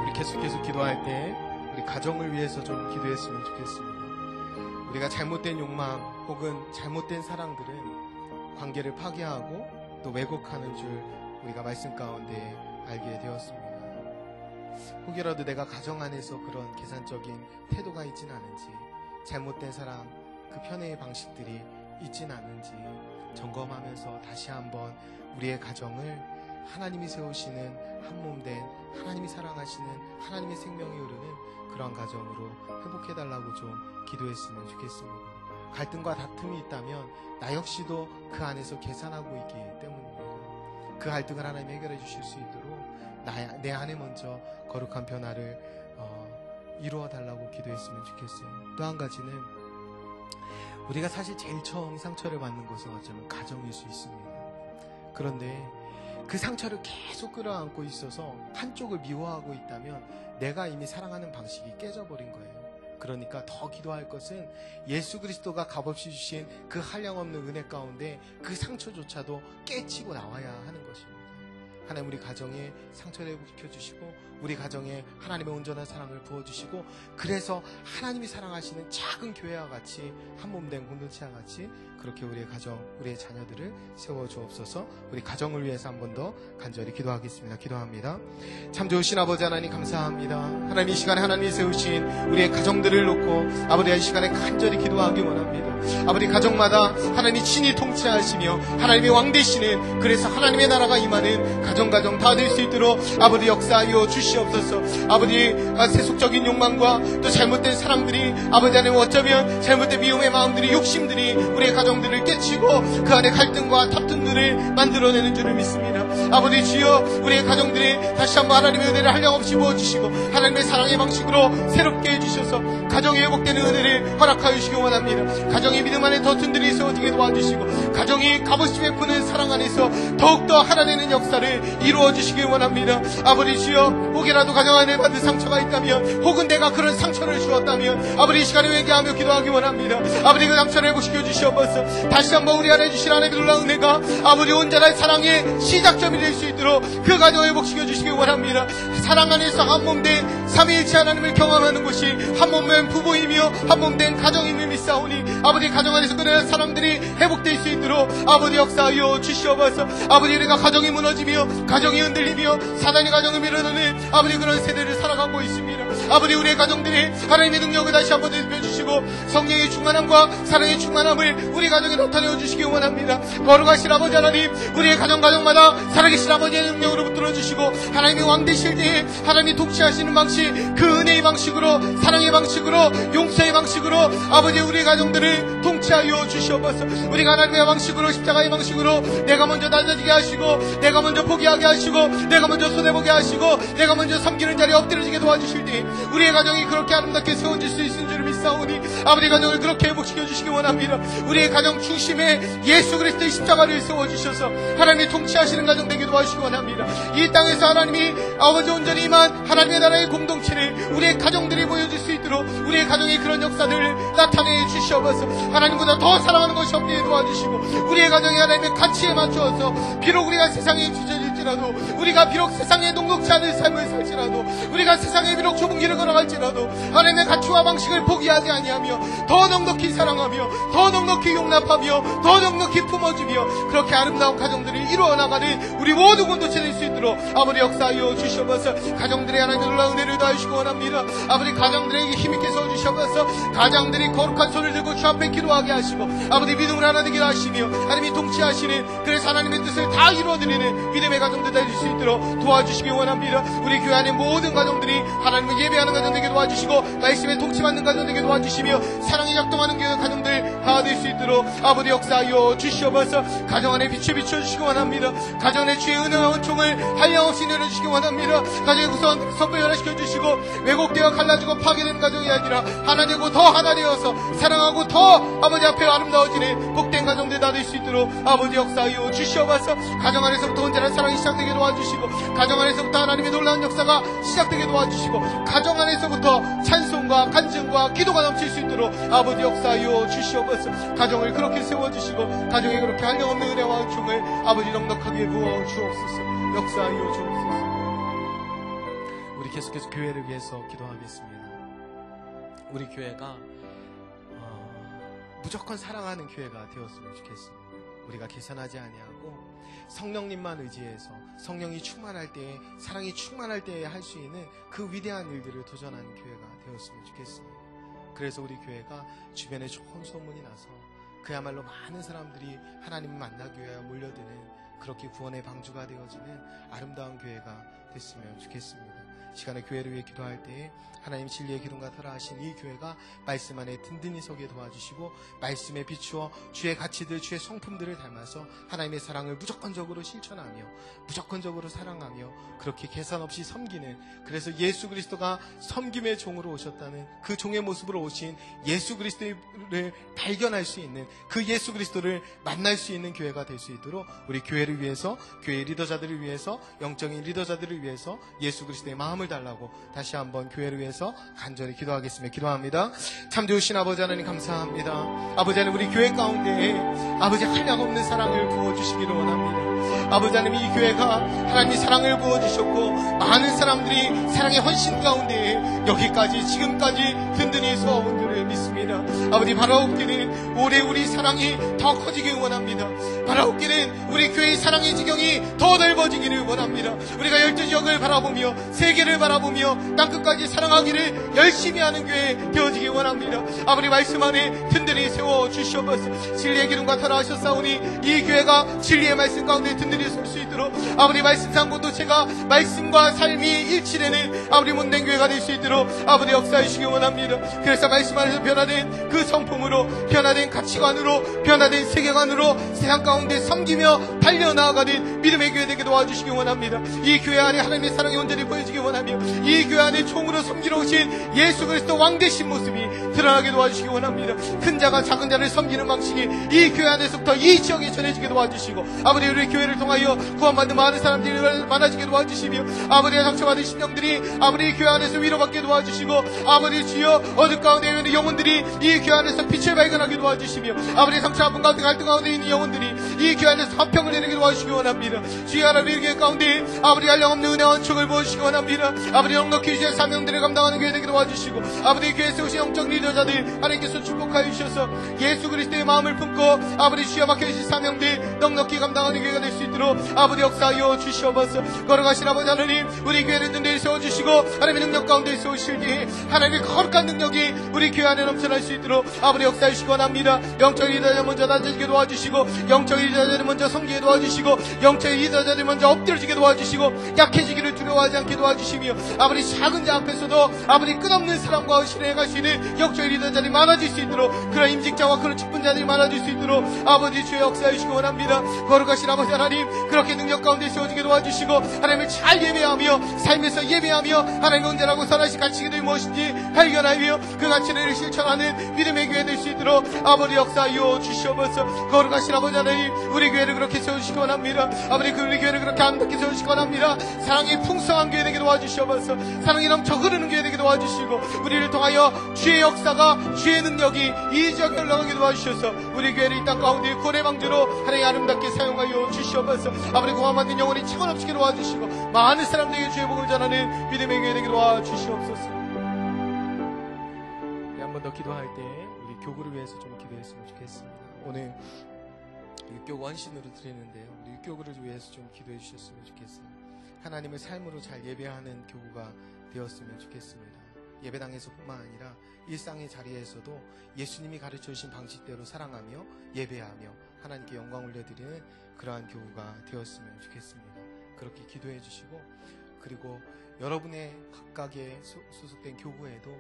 [SPEAKER 3] 우리 계속 기도할 때 우리 가정을 위해서 좀 기도했으면 좋겠습니다. 우리가 잘못된 욕망 혹은 잘못된 사랑들은 관계를 파괴하고 또 왜곡하는 줄 우리가 말씀 가운데 알게 되었습니다. 혹여라도 내가 가정 안에서 그런 계산적인 태도가 있진 않은지, 잘못된 사랑, 그 편애의 방식들이 있진 않는지 점검하면서 다시 한번 우리의 가정을 하나님이 세우시는 한몸된 하나님이 사랑하시는 하나님의 생명이 흐르는 그러한 가정으로 회복해달라고 좀 기도했으면 좋겠습니다. 갈등과 다툼이 있다면 나 역시도 그 안에서 계산하고 있기 때문입니다. 그 갈등을 하나님이 해결해 주실 수 있도록 내 안에 먼저 거룩한 변화를 이루어달라고 기도했으면 좋겠어요. 또 한 가지는 우리가 사실 제일 처음 상처를 받는 것은 어쩌면 가정일 수 있습니다. 그런데 그 상처를 계속 끌어안고 있어서 한쪽을 미워하고 있다면 내가 이미 사랑하는 방식이 깨져버린 거예요. 그러니까 더 기도할 것은 예수 그리스도가 값없이 주신 그 한량없는 은혜 가운데 그 상처조차도 깨치고 나와야 하는 것입니다. 하나님 우리 가정에 상처를 회복시켜주시고 우리 가정에 하나님의 온전한 사랑을 부어주시고 그래서 하나님이 사랑하시는 작은 교회와 같이 한몸된 공동체와 같이 그렇게 우리의 가정, 우리의 자녀들을 세워주옵소서. 우리 가정을 위해서 한 번 더 간절히 기도하겠습니다. 기도합니다. 참 좋으신 아버지 하나님 감사합니다. 하나님 이 시간에 하나님이 세우신 우리의 가정들을 놓고 아버지 이 시간에 간절히 기도하기 원합니다. 아버지 가정마다 하나님이 친히 통치하시며 하나님의 왕 되시는 그래서 하나님의 나라가 임하는 가정 다 될 수 있도록 아버지 역사하여 주시옵소서. 아버지 세속적인 욕망과 또 잘못된 사람들이 아버지 하나님 어쩌면 잘못된 미움의 마음들이 욕심들이 우리의 가정들을 깨치고 그 안에 갈등과 다툼들을 만들어내는 줄을 믿습니다. 아버지 주여 우리의 가정들이 다시 한번 하나님의 은혜를 한량없이 부어주시고 하나님의 사랑의 방식으로 새롭게 해주셔서 가정이 회복되는 은혜를 허락하여 주시기 원합니다. 가정의 믿음 안에 더 든든히 세워지게 도와주시고 가정이 값없이 베푸는 사랑 안에서 더욱더 하나되는 역사를 이루어 주시기 원합니다. 아버지 주여 혹이라도 가정 안에 받은 상처가 있다면 혹은 내가 그런 상처를 주었다면 아버지 이 시간에 회개하며 기도하기 원합니다. 아버지 그 상처를 회복시켜 주시옵소서. 다시 한번 우리 안에 주신 하나님의 놀라운 은혜가 아버지 온전한 사랑의 시작점이 될 수 있도록 그 가정을 회복시켜 주시기 원합니다. 사랑 안에서 한몸된 삼위일체 하나님을 경험하는 것이 한몸된 부부이며 한몸된 가정임을 믿사오니 아버지 가정 안에서 그런 사람들이 회복될 수 있도록 아버지 역사하여 주시옵소서. 아버지 우리가 가정이 무너지며 가정이 흔들리며 사단이 가정을 밀어넣는 아버지 그런 세대를 살아가고 있습니다. 아버지 우리의 가정들이 하나님의 능력을 다시 한번 대표주시고 성령의 충만함과 사랑의 충만함을 우리 가정에 나타내어 주시기 원합니다. 거룩하신 아버지 하나님 우리의 가정마다 살아계신 아버지의 능력으로 붙들어 주시고 하나님의 왕 되실 때에 하나님이 통치하시는 방식 그 은혜의 방식으로 사랑의 방식으로 용서의 방식으로 아버지 우리의 가정들을 통치하여 주시옵소서. 우리가 하나님의 방식으로 십자가의 방식으로 내가 먼저 낮아지게 하시고 내가 먼저 포기하게 하시고 내가 먼저 손해보게 하시고 내가 먼저 섬기는 자리에 엎드려지게 도와주실 때 우리의 가정이 그렇게 아름답게 세워질 수 있는 줄을 믿사오니 아버지 가정을 그렇게 회복시켜 주시기 원합니다. 우리의 가정 중심에 예수 그리스도의 십자가를 세워주셔서 하나님이 통치하시는 가정 되게 도와주시기 원합니다. 이 땅에서 하나님이 아버지 온전히 임한 하나님의 나라의 공동체를 우리의 가정들이 보여줄 수 있도록 우리의 가정의 그런 역사들을 나타내 주시옵소서. 하나님보다 더 사랑하는 것이 없게 도와주시고 우리의 가정이 하나님의 가치에 맞추어서 비록 우리가 세상에 주저질지
[SPEAKER 4] 살지라도, 우리가 비록 세상에 녹록지 않은 삶을 살지라도, 우리가 세상에 비록 좁은 길을 걸어갈지라도 하나님의 가치와 방식을 포기하지 아니하며 더 넉넉히 사랑하며 더 넉넉히 용납하며 더 넉넉히 품어주며 그렇게 아름다운 가정들이 이루어 나가는 우리 모두 공동체 될 수 있도록 아버지 역사하여 주시옵소서. 가정들의 하나님의 놀라운 은혜를 더하시기 원합니다. 아버지 가정들에게 힘있게 서주시옵소서. 가정들이 거룩한 손을 들고 주 앞에 기도하게 하시고 아버지 믿음을 하나 되게 하시며 하나님이 동치하시는, 그래서 하나님의 뜻을 다 이루어드리는 믿음의 가정들 될 수 있도록 도와주시기 원합니다. 우리 교회 안에 모든 가정들이 하나님을 예배하는 가정 되게 도와주시고 말씀에 동치받는 가정 되게 도와주시며 사랑이 작동하는 교회 가정들 다 될 수 있도록 아버지 역사하여 주시옵소서. 가정 안에 빛을 비춰주시기 원합니다. 가정 안에 주의 은혜와 은총을 한량없이 내려주시기 원합니다. 가정의 구성 선배 연합시켜 주시고 왜곡되어 갈라지고 파괴되는 가정이 아니라 하나 되고 더 하나 되어서 사랑하고 더 아버지 앞에 아름다워지는 복된 가정들 다 될 수 있도록 아버지 역사하여 주시옵소서. 가정 안에서부터 언제나 사랑이 시작되게 도와주시고 가정 안에서부터 하나님의 놀라운 역사가 시작되게 도와주시고 가정 안에서부터 찬송과 간증과 기도가 넘칠 수 있도록 아버지 역사하여 주시옵소서. 가정을 그렇게 세워주시고 가정에 그렇게 한량없는 은혜와 은총을 아버지 넉넉하게 부어 주옵소서. 역사하여 주옵소서.
[SPEAKER 3] 우리 계속해서 교회를 위해서 기도하겠습니다. 우리 교회가 무조건 사랑하는 교회가 되었으면 좋겠습니다. 우리가 계산하지 아니하고 성령님만 의지해서 성령이 충만할 때에, 사랑이 충만할 때에 할 수 있는 그 위대한 일들을 도전하는 교회가 되었으면 좋겠습니다. 그래서 우리 교회가 주변에 좋은 소문이 나서 그야말로 많은 사람들이 하나님을 만나기 위하여 몰려드는, 그렇게 구원의 방주가 되어지는 아름다운 교회가 됐으면 좋겠습니다. 시간에 교회를 위해 기도할 때에 하나님 진리의 기둥과 터라 하신 이 교회가 말씀 안에 든든히 서게 도와주시고 말씀에 비추어 주의 가치들, 주의 성품들을 닮아서 하나님의 사랑을 무조건적으로 실천하며 무조건적으로 사랑하며 그렇게 계산 없이 섬기는, 그래서 예수 그리스도가 섬김의 종으로 오셨다는 그 종의 모습으로 오신 예수 그리스도를 발견할 수 있는, 그 예수 그리스도를 만날 수 있는 교회가 될 수 있도록 우리 교회를 위해서, 교회 리더자들을 위해서, 영적인 리더자들을 위해서 예수 그리스도의 마음을 달라고 다시 한번 교회를 위해서 간절히 기도하겠습니다. 기도합니다. 참 좋으신 아버지 하나님 감사합니다. 아버지 하나님 우리 교회 가운데 아버지 한량없는 사랑을 부어주시기를 원합니다. 아버지 하나님 이 교회가 하나님이 사랑을 부어주셨고 많은 사람들이 사랑의 헌신 가운데 여기까지 지금까지 든든히 서온 줄을 믿습니다. 아버지 바라옵기는 올해 우리 사랑이 더 커지길 원합니다. 바라옵기는 우리 교회의 사랑의 지경이 더 넓어지기를 원합니다. 우리가 12지역을 바라보며 세계를 바라보며 땅끝까지 사랑하기를 열심히 하는 교회 되어지길 원합니다. 아버지 말씀 안에 든든히 세워주시옵소서. 진리의 기둥과 터라 하셨사오니 이 교회가 진리의 말씀 가운데 든든히 설 수 있도록 아버지 말씀상 공동체가 말씀과 삶이 일치되는 아버지 못된 교회가 될 수 있도록 아버지 역사해 주시기 원합니다. 그래서 말씀 안에서 변화된 그 성품으로, 변화된 가치관으로, 변화된 세계관으로 세상 가운데 섬기며 달려나아가는 믿음의 교회 되게 도와주시기 원합니다. 이 교회 안에 하나님의 사랑이 온전히 보여지기 원하며 이 교회 안에 총으로 섬기러 오신 예수 그리스도 왕되신 모습이 드러나게 도와주시기 원합니다. 큰 자가 작은 자를 섬기는 방식이 이 교회 안에서부터 이 지역에 전해지게 도와주시고 아버지 우리 교회를 통하여 구원받는 많은 사람들이 많아지게 도와주시며 아버지의 상처받은 심령들이 아버지 교회 안에서 위로받게 도와주시고 아버지 주여 어둠 가운데 있는 영혼들이 이 교회 안에서 빛을 발견하게 도와주시며 아버지 상처 아픈 가운데 갈등 가운데 있는 영혼들이 이 교회 안에서 화평을 내리게 도와주시기 원합니다. 주여 하나님 이 교회 가운데 아버지 한량없는 은혜와 은총을 부어주시기 원합니다. 아버지 넉넉히 주의 사명들을 감당하는 교회 되게 도와주시고 아버지 교회에 세우신 영적 리더자들 하나님께서 축복하여 주셔서 예수 그리스도의 마음을 품고 아버지 주여 맡겨주신 사명들 넉넉히 감당하는 교회가 될 수 있도록 아버지 역사하여 주시옵소서. 걸어가신 아버지 하나님 우리 교회를 든든히 세워주시고 하나님의 능력 가운데 세우실 때 하나님의 거룩한 능력이 우리 교회 안에 넘쳐날 수 있도록 아버지 역사해 주시기 원합니다. 영적 리더자 먼저 낮아지게 도와주시고 영적 리더자들 먼저 섬기게 도와주시고 영적 리더자들 먼저 엎드려지게 도와주시고 약해지기를 두려워하지 않게 도와주시며 아버지 작은 자 앞에서도 아버지 끝없는 사랑과 의식을 해갈 수 있는 영적 리더자들이 많아질 수 있도록 그런 임직자와 그런 직분자들이 많아질 수 있도록 아버지 주의 역사해 주시기 원합니다. 거룩하신 아버지 하나님 그렇게 능력 가운데 세워지게 도와주시고 하나님을 잘 예배하며 삶에서 예배하며 하나님 온전하고 선하신 가치들이 무엇인지 발견하며 그 가치를 실천하는 믿음의 교회 될 수 있도록 아버지 역사하여 주시옵소서. 거룩하신 아버지 하나님 우리 교회를 그렇게 세워주시기 원합니다. 아버지 우리 교회를 그렇게 아름답게 세워주시기 원합니다. 사랑이 풍성
[SPEAKER 4] 풍성한 교회 되게 도와주시옵소서. 사랑이 넘쳐 흐르는 교회 되게 도와주시고 우리를 통하여 주의 역사가 주의 능력이 이 지역에 올라가게 도와주셔서 우리 교회를 이 땅 가운데 구원의 방주로 하나님 아름답게 사용하여 주시옵소서. 아버지 공함 받는 영혼이 책원 없이 도와주시고 많은 사람들에게 주의 복을 전하는 믿음의 교회 되게 도와주시옵소서.
[SPEAKER 3] 우리 한 번 더 기도할 때 우리 교구를 위해서 좀 기도했으면 좋겠습니다. 오늘 육교 원신으로 드리는데요, 우리 육교구를 위해서 좀 기도해 주셨으면 좋겠어요. 하나님을 삶으로 잘 예배하는 교구가 되었으면 좋겠습니다. 예배당에서 뿐만 아니라 일상의 자리에서도 예수님이 가르쳐 주신 방식대로 사랑하며 예배하며 하나님께 영광 올려드리는 그러한 교구가 되었으면 좋겠습니다. 그렇게 기도해 주시고, 그리고 여러분의 각각의 소속된 교구에도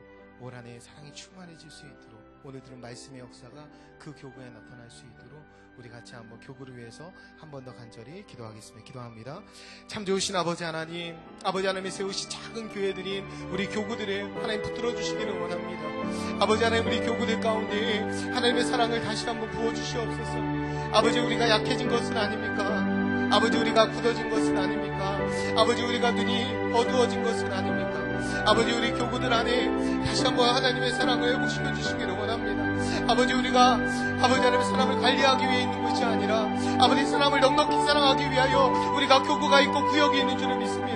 [SPEAKER 3] 올 한 해 사랑이 충만해질 수 있도록, 오늘 들은 말씀의 역사가 그 교구에 나타날 수 있도록 우리 같이 한번 교구를 위해서 한 번 더 간절히 기도하겠습니다. 기도합니다. 참 좋으신 아버지 하나님, 아버지 하나님이 세우신 작은 교회들인 우리 교구들을 하나님 붙들어 주시기를 원합니다. 아버지 하나님, 우리 교구들 가운데 하나님의 사랑을 다시 한번 부어주시옵소서. 아버지, 우리가 약해진 것은 아닙니까? 아버지, 우리가 굳어진 것은 아닙니까? 아버지, 우리가 눈이 어두워진 것은 아닙니까? 아버지, 우리 교구들 안에 다시 한번 하나님의 사랑을 회복시켜 주시기를 원합니다. 아버지, 우리가 아버지 하나님의 사람을 관리하기 위해 있는 것이 아니라 아버지 사람을 넉넉히 사랑하기 위하여 우리가 교구가 있고 구역이 있는 줄을 믿습니다.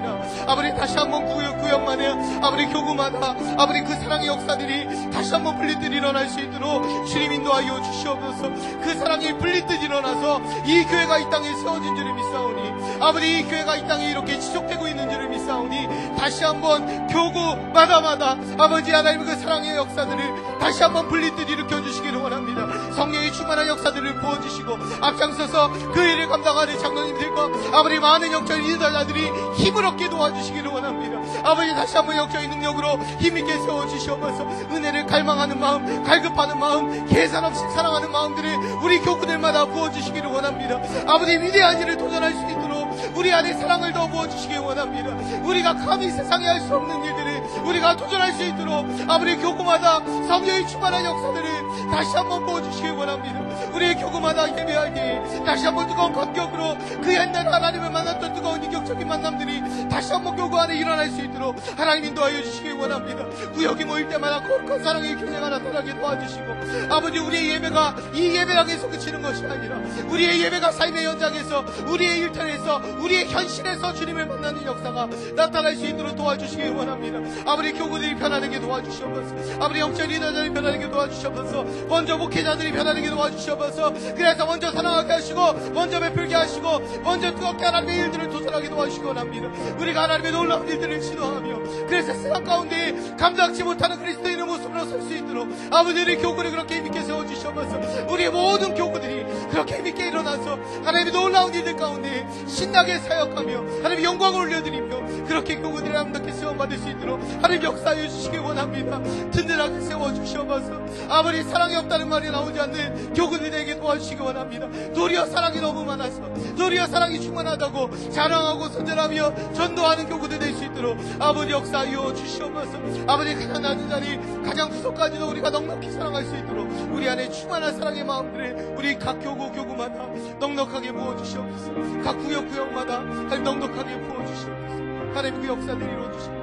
[SPEAKER 3] 아버지, 다시 한번 구역마다 아버지 교구마다 아버지 그 사랑의 역사들이 다시 한번 불리듯 일어날 수 있도록 주님 인도하여 주시옵소서. 그 사랑이 불리듯 일어나서 이 교회가 이 땅에 세워진 줄을 믿사오니, 아버지 이 교회가 이 땅에 이렇게 지속되고 있는 줄을 믿사오니, 다시 한번 교구마다마다 아버지 하나님의 그 사랑의 역사들을 다시 한번 불리듯 일으켜 주시기를 원합니다. 성령의 충만한 역사들을 부어주시고 앞장서서 그 일을 감당하는 장로님들과 아버지 많은 영적 인도자들이 힘을 얻게 도와주시기를 원합니다. 아버지, 다시 한번 영적인 능력으로 힘있게 세워주시옵소서. 은혜를 갈망하는 마음, 갈급하는 마음, 계산 없이 사랑하는 마음들을 우리 교구들마다 부어주시기를 원합니다. 아버지, 위대한 일을 도전할 수 있도록 우리 안에 사랑을 더 부어주시기 원합니다. 우리가 감히 세상에 할 수 없는 일들을 우리가 도전할 수 있도록 아버지 교구마다 성령의 충만한 역사들을 다시 한번 부어주시기 원합니다. 우리의 교구마다 예배할 때 다시 한번 뜨거운 감격으로 그 옛날 하나님을 만났던 뜨거운 인격적인 만남들이 다시 한번 교구 안에 일어날 수 있도록 하나님 인도하여 주시기 원합니다. 구역이 모일 때마다 거룩한 사랑의 교제가 나타나게 도와주시고, 아버지, 우리의 예배가 이 예배당에서 그치는 것이 아니라 우리의 예배가 삶의 현장에서, 우리의 일터에서, 우리의 현실에서 주님을 만나는 역사가 나타날 수 있도록 도와주시기 원합니다. 아버지, 교구들이 편안하게 도와주시옵소서. 아버지, 영적 리더들이 편안하게 도와주시옵소서. 먼저 목회자들이 편안하게 도와주시옵소서. 그래서 먼저 사랑하게 하시고, 먼저 베풀게 하시고, 먼저 뜨겁게 하나님의 일들을 도전하게 도와주시기 원합니다. 우리가 하나님의 놀라운 일들을 지도하며 그래서 세상 가운데 감당치 못하는 그리스도인의 모습으로 설 수 있도록 아버지, 우리 교구를 그렇게 힘있게 세워주시옵소서. 우리의 모든 교구들이 그렇게 힘있게 일어나서 하나님의 놀라운 일들 가운데 신나게 사역하며 하나님의 영광을 올려드리며 그렇게 교구들을 아름답게 세워받을 수 있도록 하나님 역사해 주시기 원합니다. 든든하게 세워주시옵소서. 아버지, 사랑이 없다는 말이 나오지 않는 교구들에게 도와주시기 원합니다. 도리어 사랑이 너무 많아서, 도리어 사랑이 충만하다고 자랑하고 선전하며 전도하는 교구들 될 수 있도록 아버지 역사하여 주시옵소서. 아버지, 가장 낮은 자리, 가장 구석까지도 우리가 넉넉히 사랑할 수 있도록 우리 안에 충만한 사랑의 마음들을 우리 각 교구마다 넉넉하게 부어주시옵소서. 각 구역마다 넉넉하게 부어주시옵소서. 하나님, 그 역사들을 이루어주시옵소서.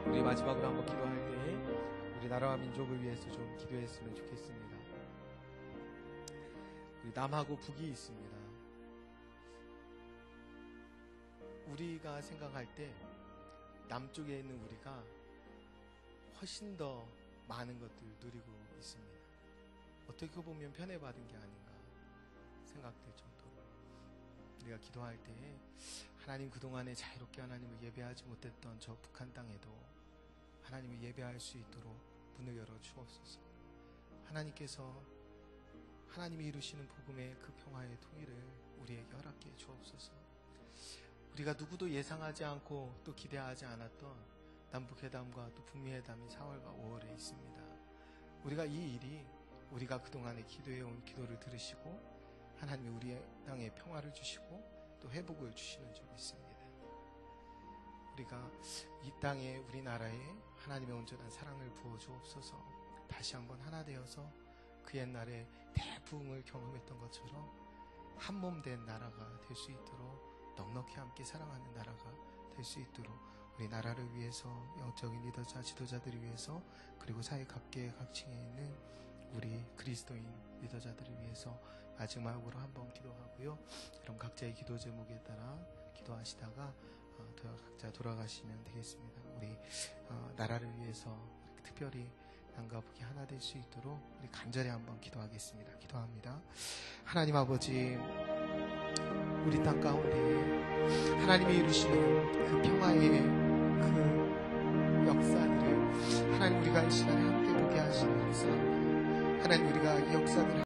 [SPEAKER 3] 우리 마지막으로 한번 기도할 때 우리 나라와 민족을 위해서 좀 기도했으면 좋겠습니다. 우리 남하고 북이 있습니다. 우리가 생각할 때 남쪽에 있는 우리가 훨씬 더 많은 것들을 누리고 있습니다. 어떻게 보면 편애받은 게 아닌가 생각될 정도로 우리가 기도할 때 하나님, 그동안에 자유롭게 하나님을 예배하지 못했던 저 북한 땅에도 하나님을 예배할 수 있도록 문을 열어 주옵소서. 하나님께서 하나님이 이루시는 복음의 그 평화의 통일을 우리에게 허락해 주옵소서. 우리가 누구도 예상하지 않고 또 기대하지 않았던 남북회담과 또 북미회담이 4월과 5월에 있습니다. 우리가 이 일이 우리가 그동안에 기도해온 기도를 들으시고 하나님이 우리의 땅에 평화를 주시고 또 회복을 주시는 줄 믿습니다. 우리가 이 땅에 우리나라에 하나님의 온전한 사랑을 부어 주옵소서. 다시 한번 하나 되어서 그 옛날에 대부흥을 경험했던 것처럼 한 몸 된 나라가 될 수 있도록 넉넉히 함께 사랑하는 나라가 될 수 있도록 우리 나라를 위해서, 영적인 리더자, 지도자들을 위해서, 그리고 사회 각계 각층에 있는 우리 그리스도인 리더자들을 위해서 마지막으로 한번 기도하고요. 그럼 각자의 기도 제목에 따라 기도하시다가 각자 돌아가시면 되겠습니다. 우리 나라를 위해서 특별히 남과 북이 하나 될 수 있도록 우리 간절히 한번 기도하겠습니다. 기도합니다. 하나님 아버지, 우리 땅 가운데 하나님이 이루시는 그 평화의 그 역사들을 하나님 우리가 이 시간에 함께 보게 하시는 감사합니다. 하나님, 우리가 이 역사들을